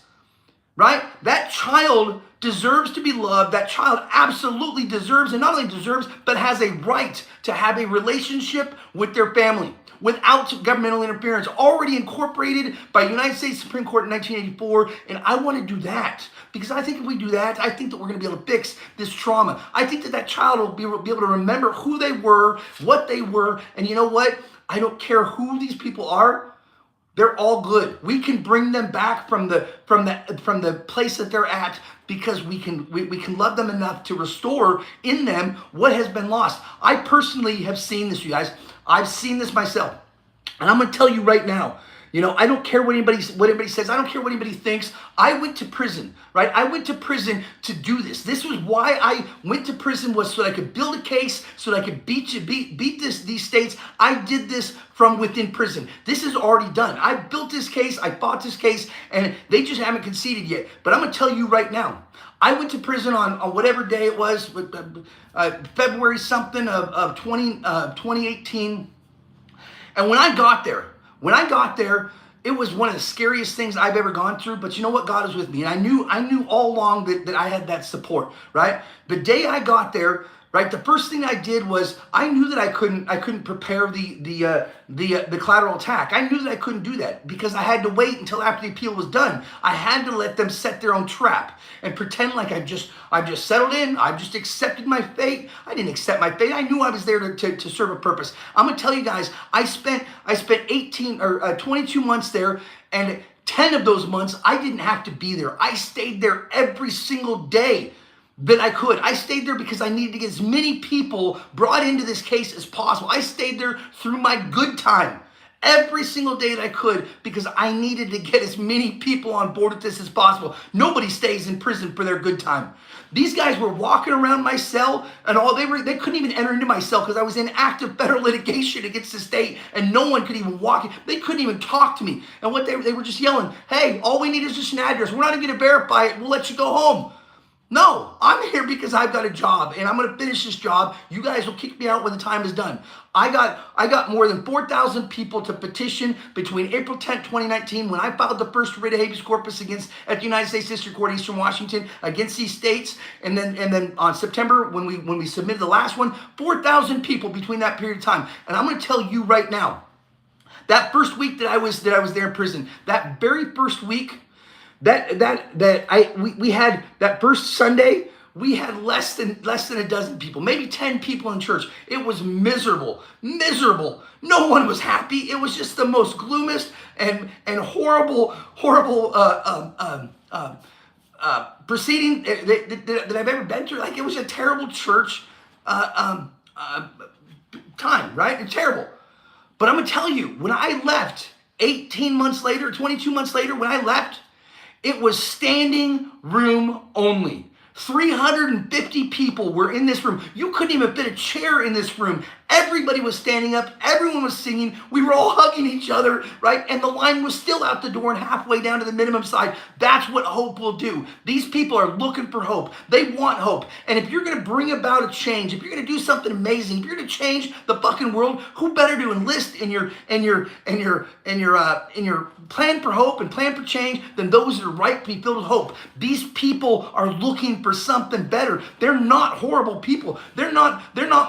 right? That child deserves to be loved. That child absolutely deserves, and not only deserves, but has a right to have a relationship with their family without governmental interference, already incorporated by United States Supreme Court in 1984. And I want to do that, because I think if we do that, I think that we're going to be able to fix this trauma. I think that child will be able to remember who they were, what they were. And you know what? I don't care who these people are. They're all good. We can bring them back from the place that they're at, because we can love them enough to restore in them what has been lost. I personally have seen this, you guys. I've seen this myself. And I'm going to tell you right now, you know, I don't care what anybody says. I don't care what anybody thinks. I went to prison, right? I went to prison to do this. This was why I went to prison, was so that I could build a case, so that I could beat these states. I did this from within prison. This is already done. I built this case. I fought this case, and they just haven't conceded yet. But I'm going to tell you right now, I went to prison on whatever day it was, February something of 2018. And when I got there, it was one of the scariest things I've ever gone through. But you know what? God was with me. And I knew all along that I had that support, right? The day I got there, right, the first thing I did was I knew that I couldn't prepare the collateral attack. I knew that I couldn't do that, because I had to wait until after the appeal was done. I had to let them set their own trap and pretend like I've just settled in. I've just accepted my fate. I didn't accept my fate. I knew I was there to serve a purpose. I'm gonna tell you guys, I spent 18 or 22 months there, and 10 of those months I didn't have to be there. I stayed there every single day that I could. I stayed there because I needed to get as many people brought into this case as possible. I stayed there through my good time every single day that I could, because I needed to get as many people on board with this as possible. Nobody stays in prison for their good time. These guys were walking around my cell, and they couldn't even enter into my cell because I was in active federal litigation against the state, and no one could even walk. They couldn't even talk to me. And what they were just yelling, "Hey, all we need is just an address. We're not going to verify it. We'll let you go home." No, I'm here because I've got a job, and I'm going to finish this job. You guys will kick me out when the time is done. I got more than 4,000 people to petition between April 10th, 2019, when I filed the first writ of habeas corpus at the United States District Court, Eastern Washington, against these states, and then on September, when we submitted the last one, 4,000 people between that period of time. And I'm going to tell you right now, That first week that I was there in prison, that very first week, we had that first Sunday, we had less than a dozen people, maybe 10 people in church. It was miserable. No one was happy. It was just the most gloomist and horrible proceeding that I've ever been through. Like, it was a terrible church time, right? It's terrible. But I'm gonna tell you, when I left 18 months later, 22 months later, when I left, it was standing room only. 350 people were in this room. You couldn't even fit a chair in this room. Everybody was standing up. Everyone was singing. We were all hugging each other, right? And the line was still out the door and halfway down to the minimum side. That's what hope will do. These people are looking for hope. They want hope. And if you're going to bring about a change, if you're going to do something amazing, if you're going to change the fucking world, who better to enlist in your plan for hope and plan for change than those that are right to be filled with hope? These people are looking for something better. They're not horrible people. They're not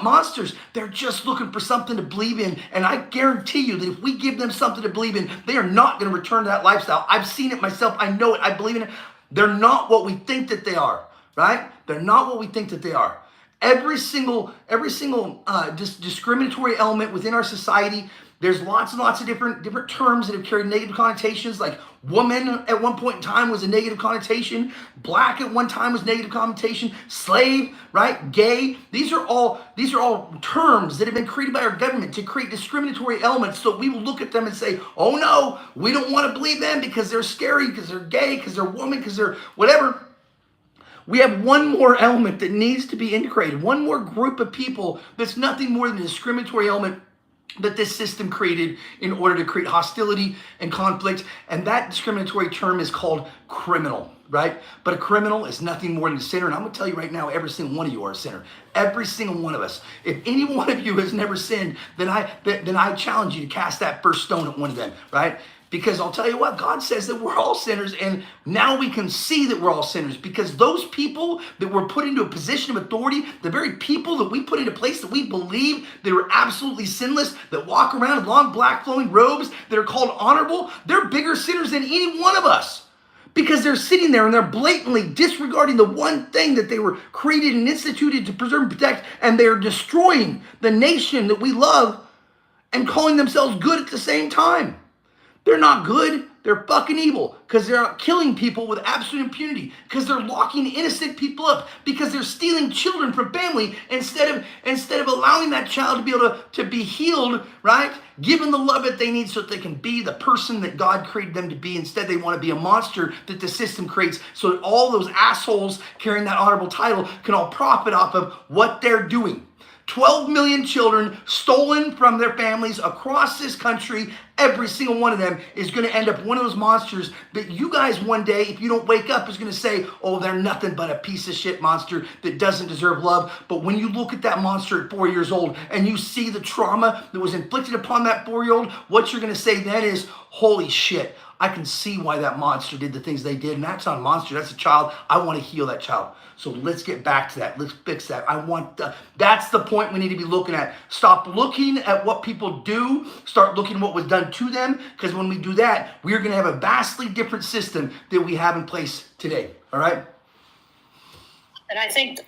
monsters. They're just looking for something to believe in. And I guarantee you that if we give them something to believe in, they are not going to return to that lifestyle. I've seen it myself. I know it. I believe in it. They're not what we think that they are, right? They're not what we think that they are. Every single discriminatory element within our society, there's lots and lots of different terms that have carried negative connotations. Like woman at one point in time was a negative connotation. Black at one time was negative connotation. Slave, right? Gay. These are all terms that have been created by our government to create discriminatory elements. So we will look at them and say, oh no, we don't want to believe them because they're scary, because they're gay, because they're woman, because they're whatever. We have one more element that needs to be integrated. One more group of people that's nothing more than a discriminatory element that this system created in order to create hostility and conflict. And that discriminatory term is called criminal, right? But a criminal is nothing more than a sinner. And I'm going to tell you right now, every single one of you are a sinner. Every single one of us. If any one of you has never sinned, then I challenge you to cast that first stone at one of them, right? Because I'll tell you what, God says that we're all sinners, and now we can see that we're all sinners, because those people that were put into a position of authority, the very people that we put into place that we believe they were absolutely sinless, that walk around in long black flowing robes, that are called honorable, they're bigger sinners than any one of us. Because they're sitting there and they're blatantly disregarding the one thing that they were created and instituted to preserve and protect, and they're destroying the nation that we love and calling themselves good at the same time. They're not good. They're fucking evil, because they're out killing people with absolute impunity, because they're locking innocent people up, because they're stealing children from family instead of allowing that child to be able to be healed, right? Given the love that they need so that they can be the person that God created them to be. Instead, they want to be a monster that the system creates so that all those assholes carrying that honorable title can all profit off of what they're doing. 12 million children stolen from their families across this country. Every single one of them is going to end up one of those monsters that you guys one day, if you don't wake up, is going to say, oh, they're nothing but a piece of shit monster that doesn't deserve love. But when you look at that monster at 4 years old and you see the trauma that was inflicted upon that 4-year-old, what you're going to say then is, holy shit, I can see why that monster did the things they did. And that's not a monster, that's a child. I want to heal that child. So let's get back to that. Let's fix that. That's the point we need to be looking at. Stop looking at what people do. Start looking at what was done to them. Because when we do that, we're going to have a vastly different system that we have in place today. All right? And I think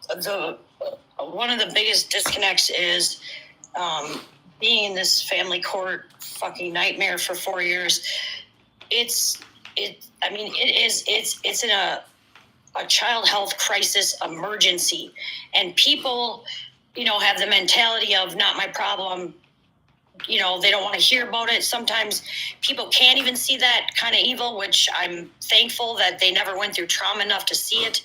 the one of the biggest disconnects is being in this family court fucking nightmare for 4 years. It's in a child health crisis emergency, and people, have the mentality of not my problem. They don't want to hear about it. Sometimes people can't even see that kind of evil, which I'm thankful that they never went through trauma enough to see it.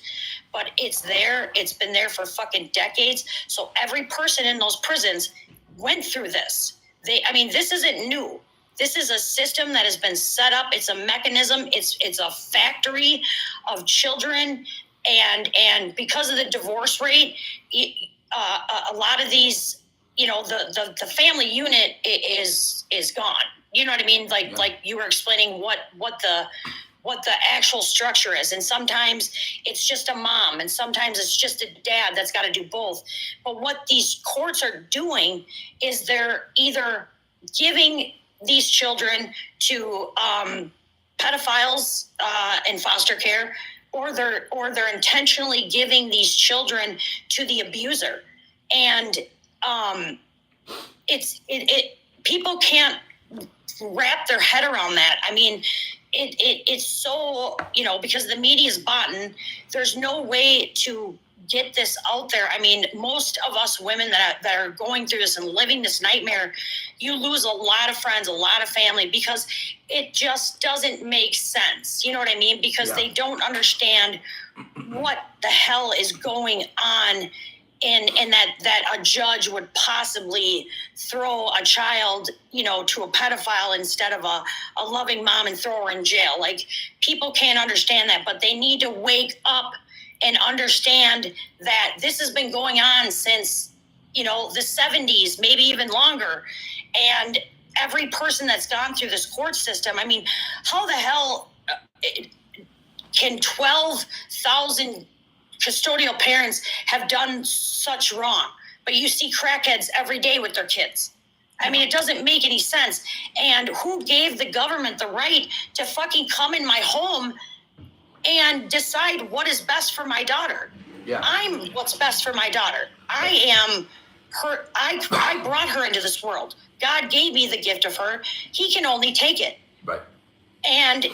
But it's there. It's been there for fucking decades. So every person in those prisons went through this. This isn't new. This is a system that has been set up. It's a mechanism. It's a factory of children, and because of the divorce rate, a lot of these, the family unit is gone. You know what I mean? Like you were explaining what the actual structure is, and sometimes it's just a mom, and sometimes it's just a dad that's got to do both. But what these courts are doing is they're either giving these children to pedophiles in foster care, or they're intentionally giving these children to the abuser. And people can't wrap their head around that. I mean, it's so, because the media is bought, and there's no way to get this out there. I mean, most of us women that are going through this and living this nightmare, you lose a lot of friends, a lot of family, because it just doesn't make sense. You know what I mean? Because they don't understand what the hell is going on, and that a judge would possibly throw a child, to a pedophile instead of a loving mom and throw her in jail. Like, people can't understand that, but they need to wake up and understand that this has been going on since, the 70s, maybe even longer. And every person that's gone through this court system, I mean, how the hell can 12,000 custodial parents have done such wrong? But you see crackheads every day with their kids. I mean, it doesn't make any sense. And who gave the government the right to fucking come in my home and decide what is best for my daughter? Yeah. I'm what's best for my daughter. I am her. I brought her into this world. God gave me the gift of her. He can only take it. Right. And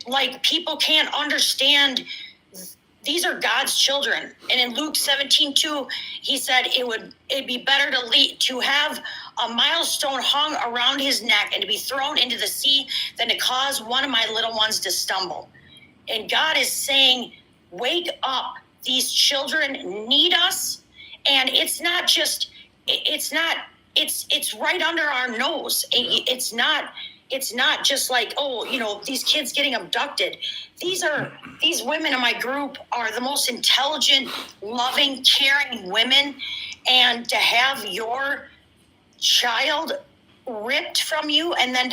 like, people can't understand. These are God's children. And in Luke 17:2, he said it'd be better to have a millstone hung around his neck and to be thrown into the sea than to cause one of my little ones to stumble. And God is saying, wake up. These children need us. And it's right under our nose. It's not just like, these kids getting abducted. These women in my group are the most intelligent, loving, caring women. And to have your child ripped from you, and then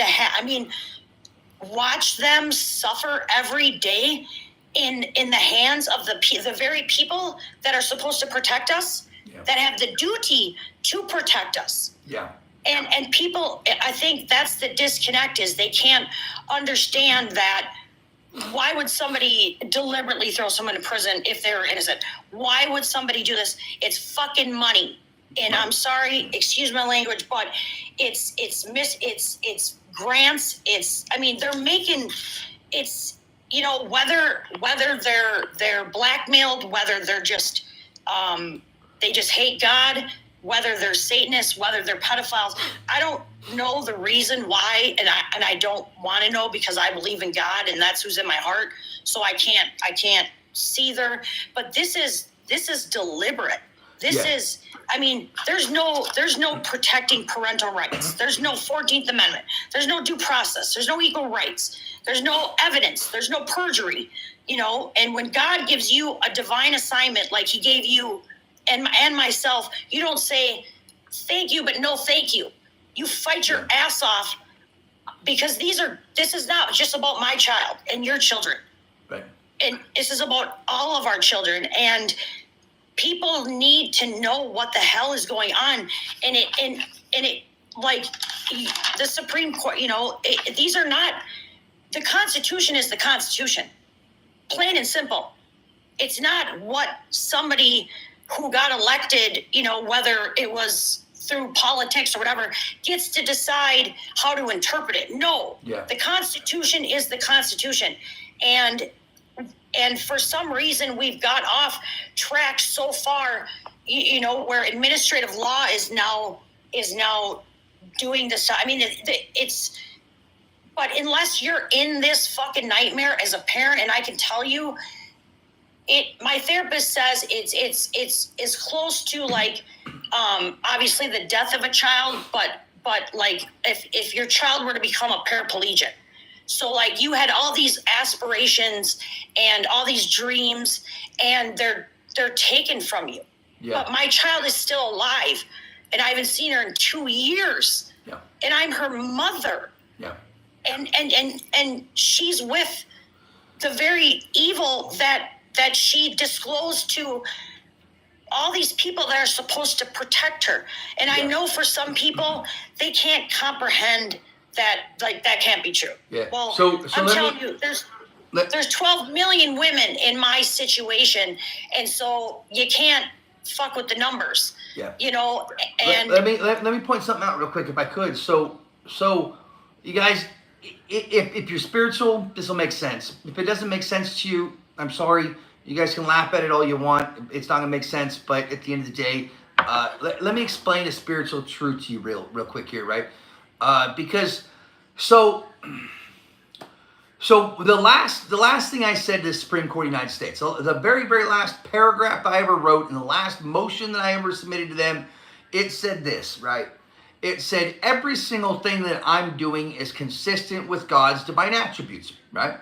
watch them suffer every day in the hands of the very people that are supposed to protect us, that have the duty to protect us. Yeah. And people, I think that's the disconnect, is they can't understand that. Why would somebody deliberately throw someone in prison if they're innocent? Why would somebody do this? It's fucking money. And I'm sorry, excuse my language, but it's grants. They're making, whether they're blackmailed, whether they're just, they just hate God, whether they're Satanists, whether they're pedophiles. I don't know the reason why, and I don't want to know, because I believe in God and that's who's in my heart. So I can't see there. But this is deliberate. This is, there's no protecting parental rights. There's no 14th Amendment. There's no due process. There's no equal rights. There's no evidence. There's no perjury, and when God gives you a divine assignment, like he gave you and myself, you don't say thank you, but no thank you. You fight your ass off, because this is not just about my child and your children. Right. And this is about all of our children. And people need to know what the hell is going on. And it like the Supreme Court, these are not, the Constitution is the Constitution, plain and simple. It's not what somebody who got elected, whether it was through politics or whatever, gets to decide how to interpret it. No, The Constitution is the Constitution. And for some reason, we've got off track so far, where administrative law is now doing this. But unless you're in this fucking nightmare as a parent, and I can tell you, my therapist says it's close to like, obviously the death of a child, but like if your child were to become a paraplegic. So like, you had all these aspirations and all these dreams, and they're taken from you. Yeah. But my child is still alive, and I haven't seen her in 2 years. Yeah. And I'm her mother. Yeah. And she's with the very evil that she disclosed to all these people that are supposed to protect her. And I know for some people, they can't comprehend that, like, that can't be true. Yeah. Well, So I'm let telling me, you, there's let, 12 million women in my situation. And so you can't fuck with the numbers, yeah. you know, and let me point something out real quick if I could. So you guys, if you're spiritual, this will make sense. If it doesn't make sense to you, I'm sorry. You guys can laugh at it all you want. It's not gonna make sense. But at the end of the day, let me explain a spiritual truth to you real quick here, right? Because so the last thing I said to the Supreme Court of the United States, so the very last paragraph I ever wrote in the last motion that I ever submitted to them, it said this, right? It said every single thing that I'm doing is consistent with God's divine attributes, right?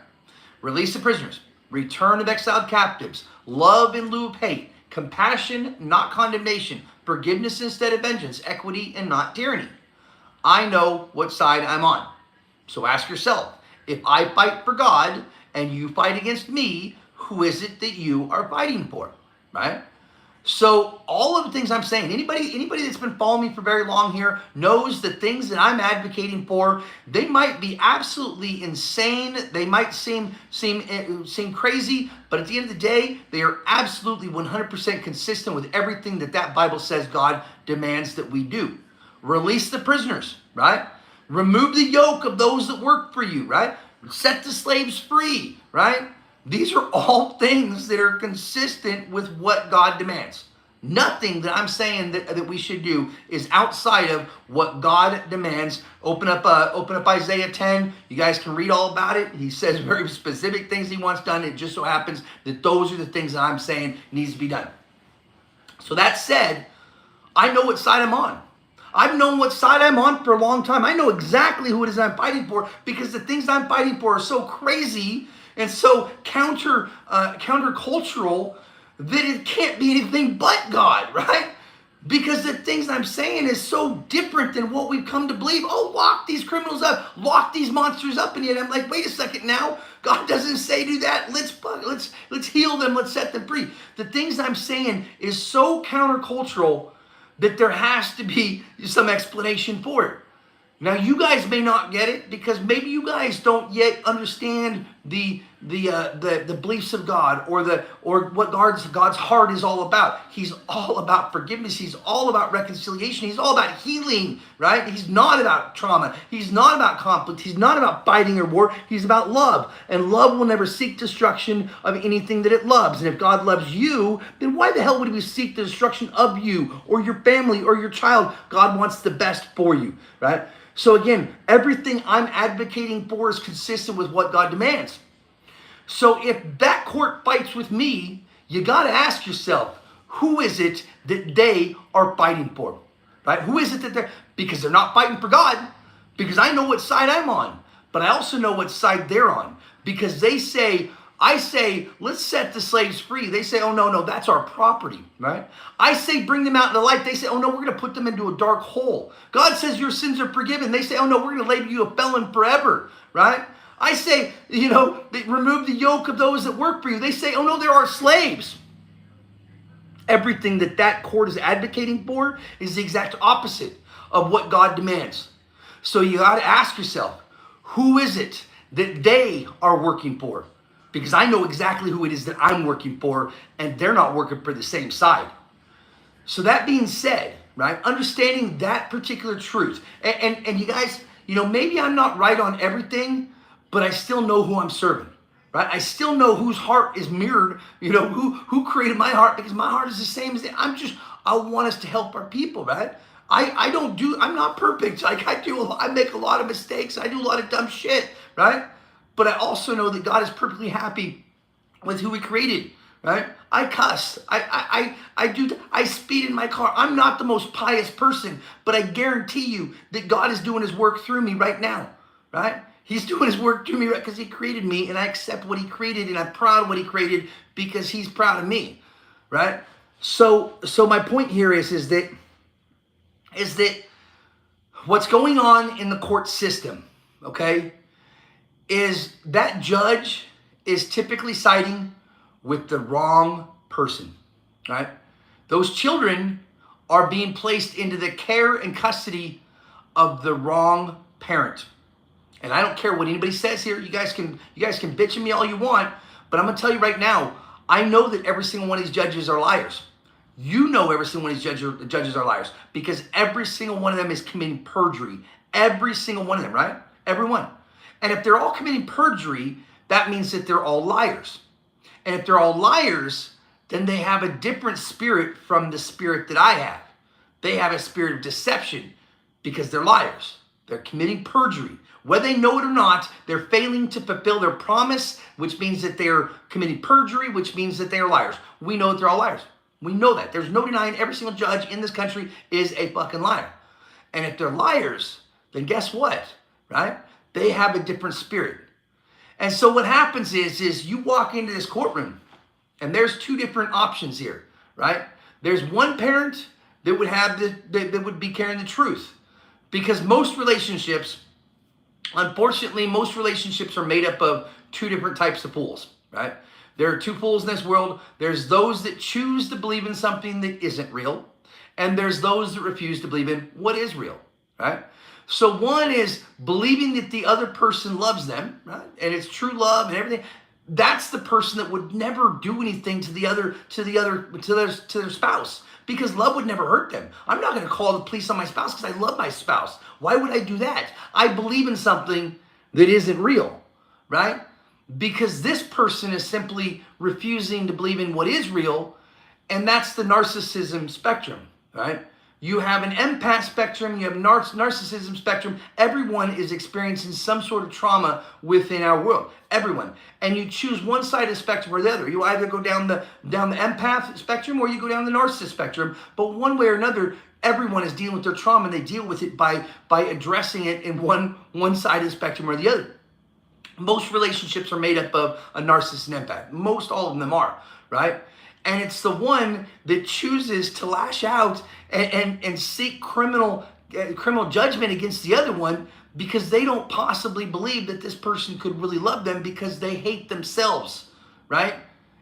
Release the prisoners, return of exiled captives, love in lieu of hate, compassion, not condemnation, forgiveness instead of vengeance, equity and not tyranny. I know what side I'm on. So ask yourself, if I fight for God and you fight against me, who is it that you are fighting for, right? So all of the things I'm saying, anybody that's been following me for very long here knows the things that I'm advocating for. They might be absolutely insane. They might seem crazy, but at the end of the day, they are absolutely 100% consistent with everything that Bible says God demands that we do. Release the prisoners, right? Remove the yoke of those that work for you, right? Set the slaves free, right? These are all things that are consistent with what God demands. Nothing that I'm saying that we should do is outside of what God demands. Open up Isaiah 10. You guys can read all about it. He says very specific things he wants done. It just so happens that those are the things that I'm saying needs to be done. So that said, I know what side I'm on. I've known what side I'm on for a long time. I know exactly who it is I'm fighting for because the things I'm fighting for are so crazy and so countercultural that it can't be anything but God, right? Because the things I'm saying is so different than what we've come to believe. Oh, lock these criminals up, lock these monsters up, and yet I'm like, wait a second now. God doesn't say do that. Let's heal them. Let's set them free. The things I'm saying is so countercultural that there has to be some explanation for it. Now, you guys may not get it because maybe you guys don't yet understand the beliefs of God or what God's heart is all about. He's all about forgiveness. He's all about reconciliation. He's all about healing, right? He's not about trauma. He's not about conflict. He's not about fighting or war. He's about love. And love will never seek destruction of anything that it loves. And if God loves you, then why the hell would we seek the destruction of you or your family or your child? God wants the best for you, right? So again, everything I'm advocating for is consistent with what God demands. So if that court fights with me, you got to ask yourself, who is it that they are fighting for? Right? Who is it that because they're not fighting for God, because I know what side I'm on, but I also know what side they're on, because I say, let's set the slaves free. They say, oh, no, that's our property, right? I say, bring them out into light. They say, oh, no, we're going to put them into a dark hole. God says your sins are forgiven. They say, oh, no, we're going to label you a felon forever, right? I say, remove the yoke of those that work for you. They say, oh, no, there are slaves. Everything that court is advocating for is the exact opposite of what God demands. So you got to ask yourself, who is it that they are working for? Because I know exactly who it is that I'm working for, and they're not working for the same side. So that being said, right, understanding that particular truth, and you guys, maybe I'm not right on everything, but I still know who I'm serving, right? I still know whose heart is mirrored, who created my heart, because my heart is the same as I want us to help our people, right? I'm not perfect. I make a lot of mistakes. I do a lot of dumb shit, right? But I also know that God is perfectly happy with who he created, right? I cuss. I speed in my car. I'm not the most pious person, but I guarantee you that God is doing his work through me right now, right? He's doing his work through me right because he created me, and I accept what he created, and I'm proud of what he created because he's proud of me, right? So my point here is that what's going on in the court system, okay, is that judge is typically siding with the wrong person, right? Those children are being placed into the care and custody of the wrong parent. And I don't care what anybody says here. You guys can bitch at me all you want, but I'm gonna tell you right now, I know that every single one of these judges are liars. You know every single one of these judges are liars because every single one of them is committing perjury. Every single one of them, right? Every one. And if they're all committing perjury, that means that they're all liars. And if they're all liars, then they have a different spirit from the spirit that I have. They have a spirit of deception because they're liars. They're committing perjury. Whether they know it or not, they're failing to fulfill their promise, which means that they're committing perjury, which means that they are liars. We know that they're all liars. We know that. There's no denying every single judge in this country is a fucking liar. And if they're liars, then guess what, right? They have a different spirit. And so what happens is you walk into this courtroom and there's two different options here, right? There's one parent that would have that would be carrying the truth. Because most relationships, unfortunately, most relationships are made up of two different types of fools, right? There are two fools in this world. There's those that choose to believe in something that isn't real, and there's those that refuse to believe in what is real, right? So one is believing that the other person loves them, right? And it's true love and everything. That's the person that would never do anything to their spouse because love would never hurt them. I'm not going to call the police on my spouse because I love my spouse. Why would I do that? I believe in something that isn't real, right? Because this person is simply refusing to believe in what is real, and that's the narcissism spectrum, right? You have an empath spectrum, you have narcissism spectrum. Everyone is experiencing some sort of trauma within our world. Everyone. And you choose one side of the spectrum or the other. You either go down the empath spectrum or you go down the narcissist spectrum. But one way or another, everyone is dealing with their trauma and they deal with it by addressing it in one side of the spectrum or the other. Most relationships are made up of a narcissist and empath. Most all of them are, right? And it's the one that chooses to lash out and seek criminal judgment against the other one because they don't possibly believe that this person could really love them because they hate themselves, right?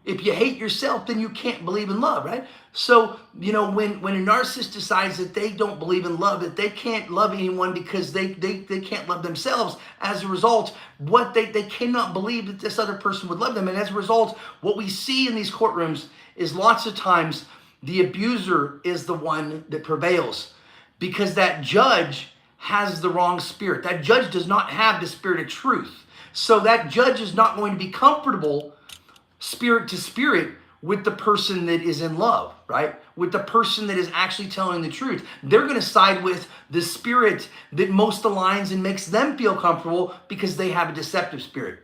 If you hate yourself, then you can't believe in love, right? So, when a narcissist decides that they don't believe in love, that they can't love anyone because they can't love themselves, as a result, they cannot believe that this other person would love them. And as a result, what we see in these courtrooms is lots of times the abuser is the one that prevails because that judge has the wrong spirit. That judge does not have the spirit of truth. So that judge is not going to be comfortable spirit to spirit with the person that is in love, right? With the person that is actually telling the truth. They're going to side with the spirit that most aligns and makes them feel comfortable because they have a deceptive spirit.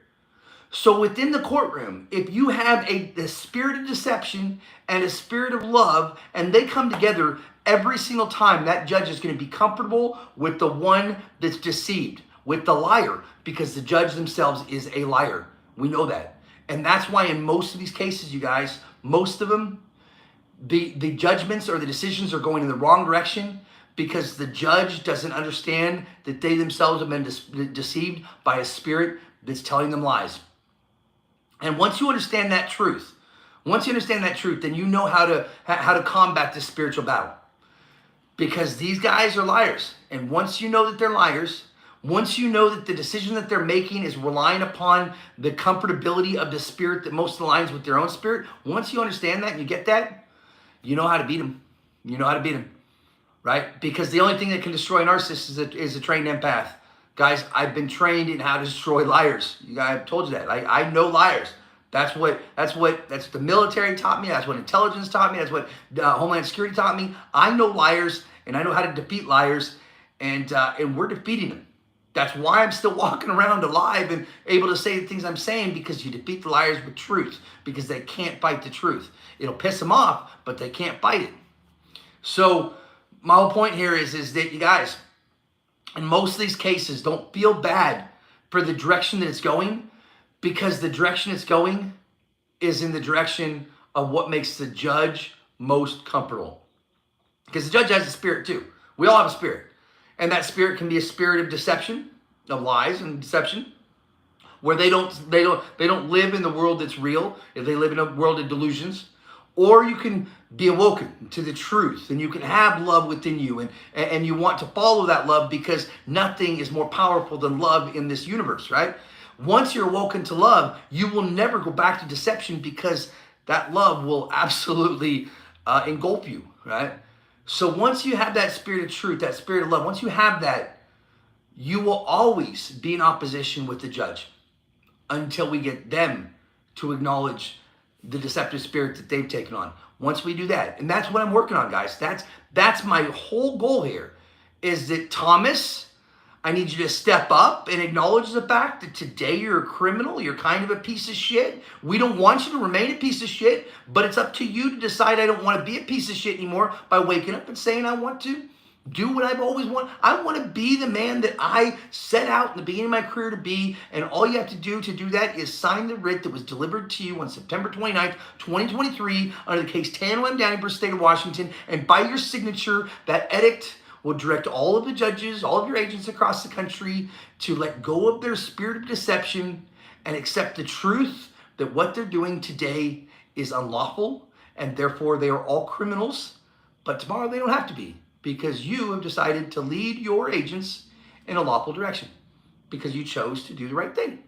So within the courtroom, if you have a spirit of deception and a spirit of love, and they come together every single time, that judge is going to be comfortable with the one that's deceived, with the liar, because the judge themselves is a liar. We know that. And that's why in most of these cases, you guys, most of them, the judgments or the decisions are going in the wrong direction because the judge doesn't understand that they themselves have been deceived by a spirit that's telling them lies. And once you understand that truth, then you know how to combat this spiritual battle. Because these guys are liars. And once you know that they're liars, once you know that the decision that they're making is relying upon the comfortability of the spirit that most aligns with their own spirit, once you understand that and you get that, you know how to beat them. You know how to beat them, right? Because the only thing that can destroy a narcissist is a trained empath. Guys, I've been trained in how to destroy liars. I've told you that. I know liars. That's what the military taught me. That's what intelligence taught me. That's what Homeland Security taught me. I know liars, and I know how to defeat liars, and we're defeating them. That's why I'm still walking around alive and able to say the things I'm saying, because you defeat the liars with truth, because they can't fight the truth. It'll piss them off, but they can't fight it. So my whole point here is that you guys, in most of these cases, don't feel bad for the direction that it's going, because the direction it's going is in the direction of what makes the judge most comfortable. Because the judge has a spirit too. We all have a spirit. And that spirit can be a spirit of deception, of lies and deception, where they don't live in the world that's real, if they live in a world of delusions. or you can be awoken to the truth, and you can have love within you, and you want to follow that love, because nothing is more powerful than love in this universe, right? Once you're awoken to love, you will never go back to deception, because that love will absolutely engulf you, right? So once you have that spirit of truth, that spirit of love, once you have that, you will always be in opposition with the judge until we get them to acknowledge the deceptive spirit that they've taken on. Once we do that, and that's what I'm working on, guys. That's my whole goal here, is that Thomas, I need you to step up and acknowledge the fact that today you're a criminal, you're kind of a piece of shit. We don't want you to remain a piece of shit, but it's up to you to decide I don't want to be a piece of shit anymore by waking up and saying I want to do what I've always wanted. I want to be the man that I set out in the beginning of my career to be, and all you have to do that is sign the writ that was delivered to you on September 29th, 2023, under the case Tanawah M. Downey v. State of Washington, and by your signature, that edict will direct all of the judges, all of your agents across the country to let go of their spirit of deception and accept the truth that what they're doing today is unlawful, and therefore they are all criminals, but tomorrow they don't have to be, because you have decided to lead your agents in a lawful direction, because you chose to do the right thing.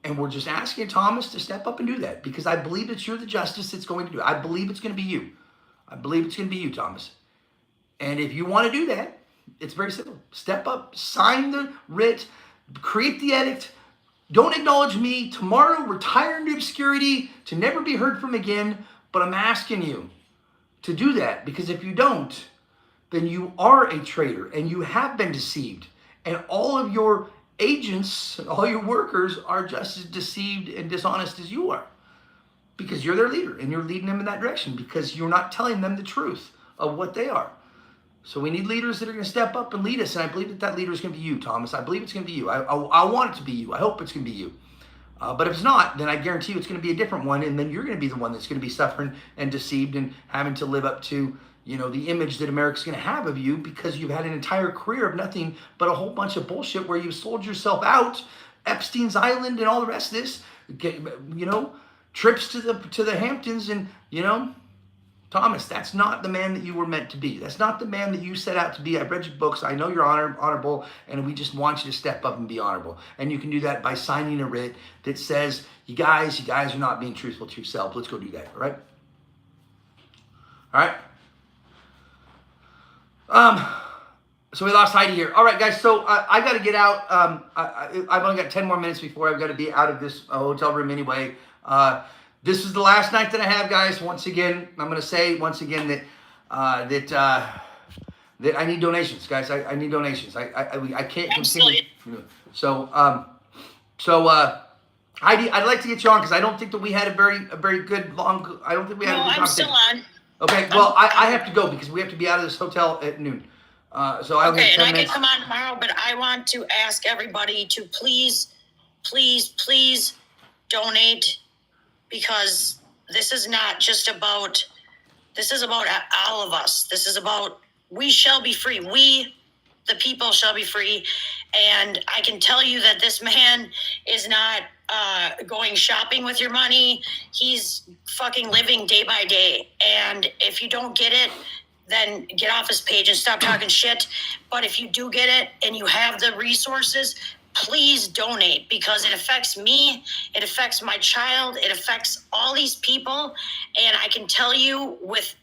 And we're just asking Thomas to step up and do that, because I believe that you're the justice that's going to do it. I believe it's going to be you. I believe it's going to be you, Thomas. And if you want to do that, it's very simple. Step up, sign the writ, create the edict. Don't acknowledge me. Tomorrow, retire into obscurity to never be heard from again. But I'm asking you to do that, because if you don't, then you are a traitor and you have been deceived. And all of your agents, all your workers are just as deceived and dishonest as you are, because you're their leader and you're leading them in that direction, because you're not telling them the truth of what they are. So we need leaders that are going to step up and lead us. And I believe that leader is going to be you, Thomas. I believe it's going to be you. I want it to be you. I hope it's going to be you. But if it's not, then I guarantee you it's going to be a different one. And then you're going to be the one that's going to be suffering and deceived and having to live up to, the image that America's going to have of you, because you've had an entire career of nothing but a whole bunch of bullshit where you've sold yourself out, Epstein's Island and all the rest of this, trips to the Hamptons, and, Thomas, that's not the man that you were meant to be. That's not the man that you set out to be. I've read your books. I know you're honorable, and we just want you to step up and be honorable. And you can do that by signing a writ that says, you guys are not being truthful to yourself. Let's go do that, all right? All right? So we lost Heidi here. All right, guys, so I got to get out. I've only got 10 more minutes before I've got to be out of this hotel room anyway. This is the last night that I have, guys. Once again, I'm going to say once again that I need donations, guys. I need donations. I can't continue. So Heidi, I'd like to get you on, because I don't think that we had a very good long. I don't think we had a good conversation. No, I'm still on. Okay, well, I have to go, because we have to be out of this hotel at noon. So I okay, and I can come on tomorrow, but I want to ask everybody to please donate, because this is not just about, this is about all of us. This is about, we shall be free. We, the people, shall be free. And I can tell you that this man is not going shopping with your money. He's fucking living day by day. And if you don't get it, then get off his page and stop talking shit. But if you do get it and you have the resources, please donate, because it affects me, it affects my child, it affects all these people. And I can tell you with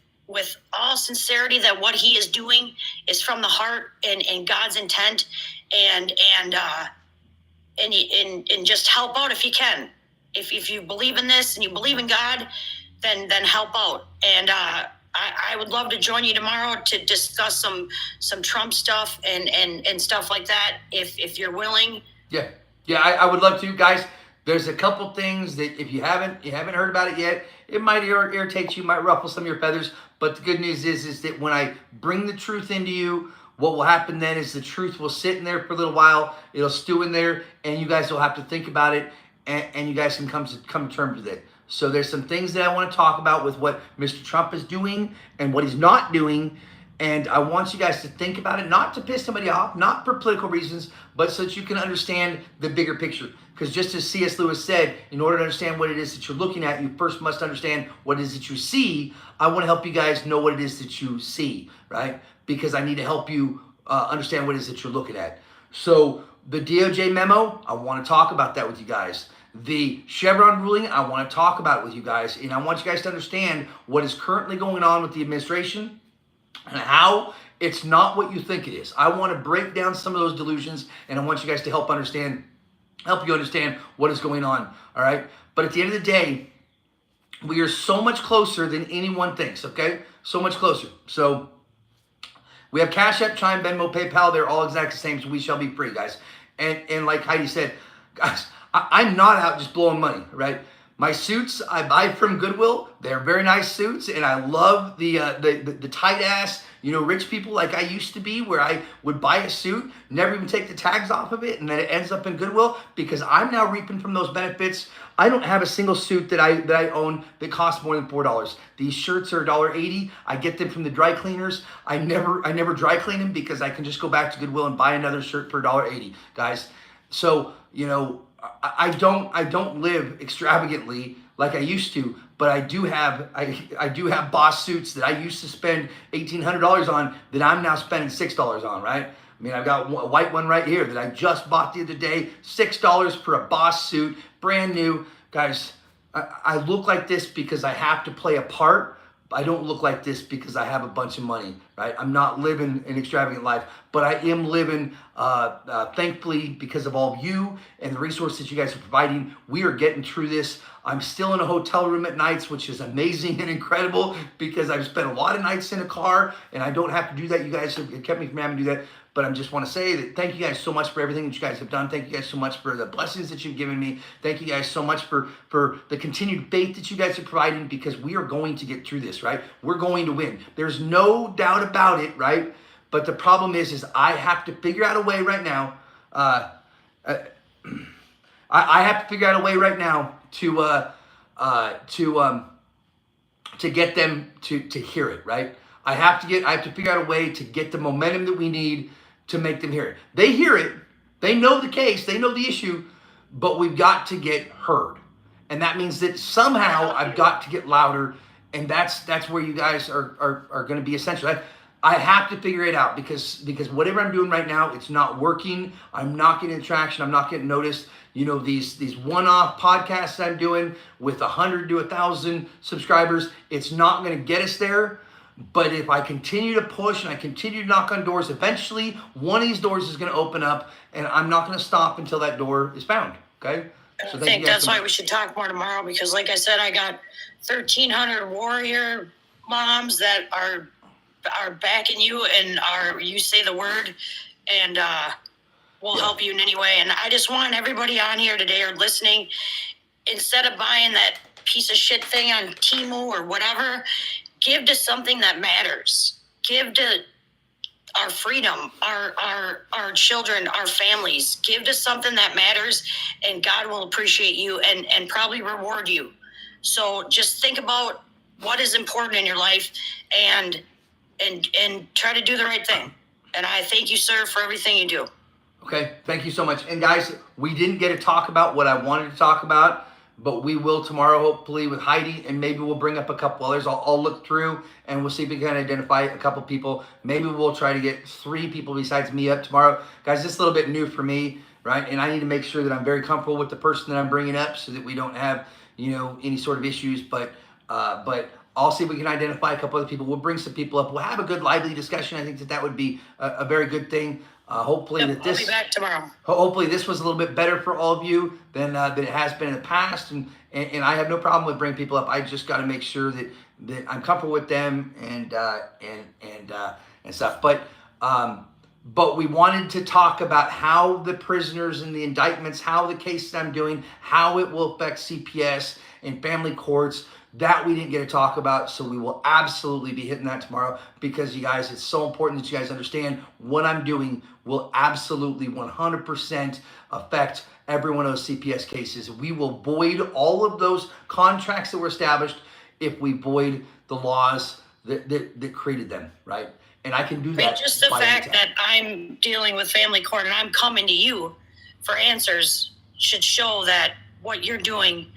all sincerity that what he is doing is from the heart and God's intent, and just help out if you can. If you believe in this and you believe in God, then help out. And I would love to join you tomorrow to discuss some Trump stuff and stuff like that, if you're willing. Yeah, I would love to, guys. There's a couple things that if you haven't heard about it yet, it might irritate you, might ruffle some of your feathers. But the good news is that when I bring the truth into you, what will happen then is the truth will sit in there for a little while. It'll stew in there, and you guys will have to think about it, and you guys can come to terms with it. So there's some things that I want to talk about with what Mr. Trump is doing and what he's not doing, And I want you guys to think about it, not to piss somebody off, not for political reasons, but so that you can understand the bigger picture. Because just as C.S. Lewis said, in order to understand what it is that you're looking at, you first must understand what it is that you see. I want to help you guys know what it is that you see, right? Because I need to help you understand what it is that you're looking at. So the DOJ memo, I want to talk about that with you guys. The Chevron ruling, I want to talk about it with you guys. And I want you guys to understand what is currently going on with the administration and how it's not what you think it is. I want to break down some of those delusions, and I want you guys to help you understand what is going on, all right? But at the end of the day, we are so much closer than anyone thinks, okay? So much closer. So we have Cash App, Chime, Venmo, PayPal. They're all exactly the same, so we shall be free, guys. And like Heidi said, guys, I'm not out just blowing money, right? My suits I buy from Goodwill. They're very nice suits, and I love the tight ass, rich people like I used to be, where I would buy a suit, never even take the tags off of it, and then it ends up in Goodwill because I'm now reaping from those benefits. I don't have a single suit that I own that costs more than $4. These shirts are $1.80. I get them from the dry cleaners. I never dry clean them because I can just go back to Goodwill and buy another shirt for $1.80, guys. So I don't live extravagantly like I used to, but I do have boss suits that I used to spend $1,800 on that I'm now spending $6 on, right? I mean, I've got a white one right here that I just bought the other day, $6 for a boss suit, brand new. Guys, I look like this because I have to play a part. I don't look like this because I have a bunch of money, right? I'm not living an extravagant life, but I am living, thankfully, because of all of you and the resources you guys are providing. We are getting through this. I'm still in a hotel room at nights, which is amazing and incredible because I've spent a lot of nights in a car and I don't have to do that. You guys have kept me from having to do that. But I just want to say that thank you guys so much for everything that you guys have done. Thank you guys so much for the blessings that you've given me. Thank you guys so much for the continued faith that you guys are providing, because we are going to get through this, right? We're going to win. There's no doubt about it, right? But the problem is I have to figure out a way right now. I have to figure out a way right now to get them to hear it, right? I have to figure out a way to get the momentum that we need to make them hear it. They hear it. They know the case. They know the issue, but we've got to get heard. And that means that somehow I've got to get louder, and that's where you guys are going to be essential. I have to figure it out because whatever I'm doing right now, it's not working. I'm not getting traction. I'm not getting noticed. These one-off podcasts I'm doing with 100 to 1,000 subscribers, it's not going to get us there. But if I continue to push and I continue to knock on doors, eventually one of these doors is going to open up, and I'm not going to stop until that door is found. Okay? So I think that's why we should talk more tomorrow, because like I said, I got 1,300 warrior moms that are backing you and you say the word, and we'll help you in any way. And I just want everybody on here today or listening, instead of buying that piece of shit thing on Temu or whatever, give to something that matters. Give to our freedom, our children, our families. Give to something that matters, and God will appreciate you and probably reward you. So just think about what is important in your life and try to do the right thing. And I thank you, sir, for everything you do. Okay, thank you so much. And guys, we didn't get to talk about what I wanted to talk about, but we will tomorrow, hopefully, with Heidi, and maybe we'll bring up a couple others. I'll look through, and we'll see if we can identify a couple people. Maybe we'll try to get 3 people besides me up tomorrow. Guys, this is a little bit new for me, right? And I need to make sure that I'm very comfortable with the person that I'm bringing up so that we don't have, any sort of issues. But I'll see if we can identify a couple other people. We'll bring some people up. We'll have a good, lively discussion. I think that would be a very good thing. Hopefully I'll be back tomorrow. Hopefully this was a little bit better for all of you than it has been in the past, and I have no problem with bringing people up. I just got to make sure that I'm comfortable with them and stuff. But we wanted to talk about how the prisoners and the indictments, how the cases I'm doing, how it will affect CPS and family courts. That we didn't get to talk about, so we will absolutely be hitting that tomorrow, because you guys, it's so important that you guys understand what I'm doing will absolutely 100% affect every one of those CPS cases. We will void all of those contracts that were established if we void the laws that created them, right? And I can do And that. just the by fact intent. that I'm dealing with family court and I'm coming to you for answers should show that what you're doing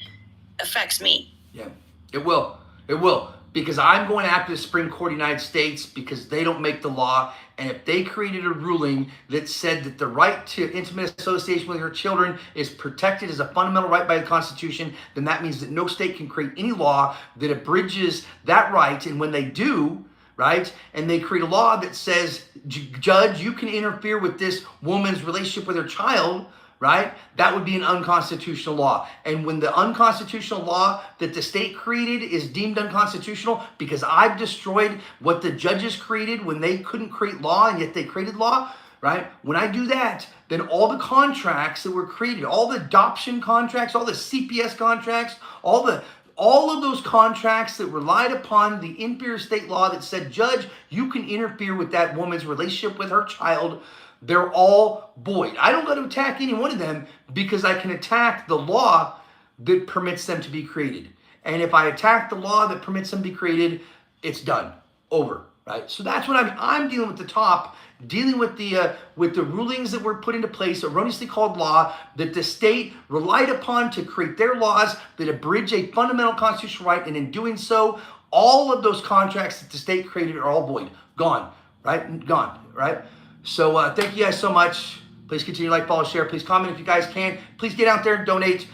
affects me. Yeah, it will. It will. Because I'm going after the Supreme Court of the United States because they don't make the law. And if they created a ruling that said that the right to intimate association with your children is protected as a fundamental right by the Constitution, then that means that no state can create any law that abridges that right. And when they do, right, and they create a law that says, judge, you can interfere with this woman's relationship with her child, right? That would be an unconstitutional law. And when the unconstitutional law that the state created is deemed unconstitutional because I've destroyed what the judges created when they couldn't create law and yet they created law, right? When I do that, then all the contracts that were created, all the adoption contracts, all the CPS contracts, all of those contracts that relied upon the inferior state law that said, judge, you can interfere with that woman's relationship with her child, they're all void. I don't got to attack any one of them because I can attack the law that permits them to be created. And if I attack the law that permits them to be created, it's done. Over. Right? So that's what I'm dealing with the top, dealing with the rulings that were put into place, erroneously called law, that the state relied upon to create their laws that abridge a fundamental constitutional right. And in doing so, all of those contracts that the state created are all void. Gone. Right? Gone. Right? So thank you guys so much. Please continue to like, follow, share. Please comment if you guys can. Please get out there and donate.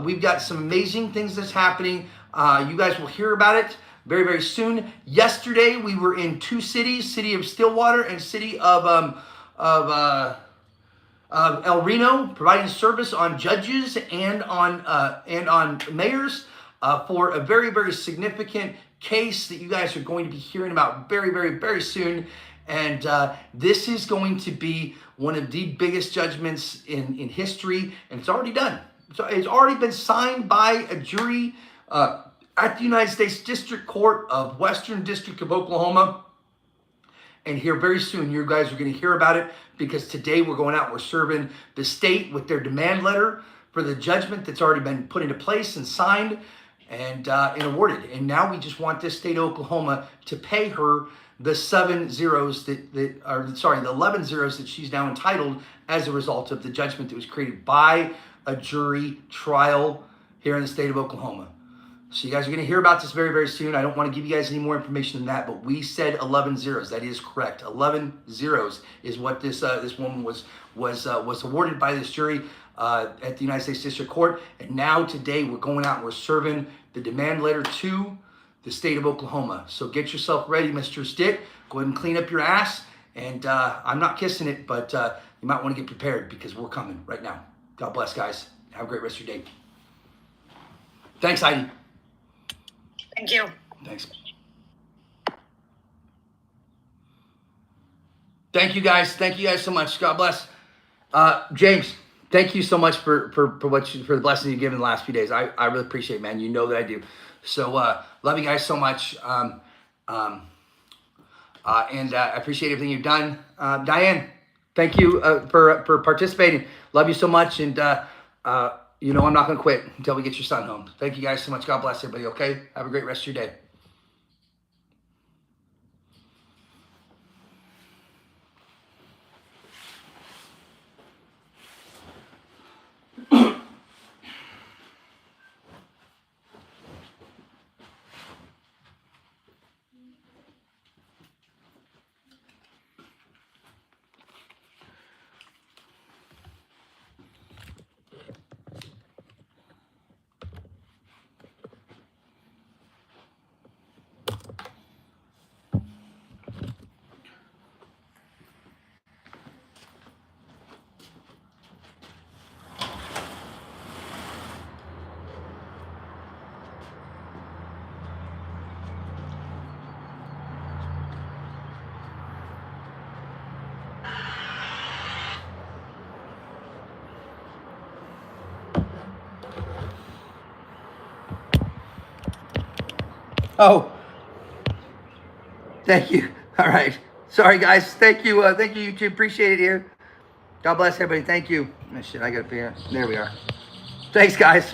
We've got some amazing things that's happening. You guys will hear about it very, very soon. Yesterday, we were in two cities, city of Stillwater and city of El Reno, providing service on judges and on mayors for a very, very significant case that you guys are going to be hearing about very, very, very soon. And this is going to be one of the biggest judgments in history, and it's already done. So it's already been signed by a jury at the United States District Court of Western District of Oklahoma. And here very soon, you guys are going to hear about it because today we're going out, we're serving the state with their demand letter for the judgment that's already been put into place and signed and awarded. And now we just want this state of Oklahoma to pay her the 11 zeros that she's now entitled as a result of the judgment that was created by a jury trial here in the state of Oklahoma. So you guys are going to hear about this very, very soon. I don't want to give you guys any more information than that, but we said 11 zeros. That is correct. 11 zeros is what this woman was awarded by this jury at the United States District Court. And now today we're going out and we're serving the demand letter to the state of Oklahoma. So get yourself ready, Mr. Stitt. Go ahead and clean up your ass. And I'm not kissing it, but you might want to get prepared because we're coming right now. God bless, guys. Have a great rest of your day. Thanks, Heidi. Thank you. Thanks. Thank you, guys. Thank you guys so much. God bless. James, thank you so much for the blessing you've given the last few days. I really appreciate it, man. You know that I do. So love you guys so much. And I appreciate everything you've done. Diane, thank you for participating. Love you so much. And you know I'm not going to quit until we get your son home. Thank you guys so much. God bless everybody, okay? Have a great rest of your day. Oh, thank you. All right. Sorry, guys. Thank you. Thank you, YouTube. Appreciate it here. God bless everybody. Thank you. Oh, shit, I got to figure. There we are. Thanks, guys.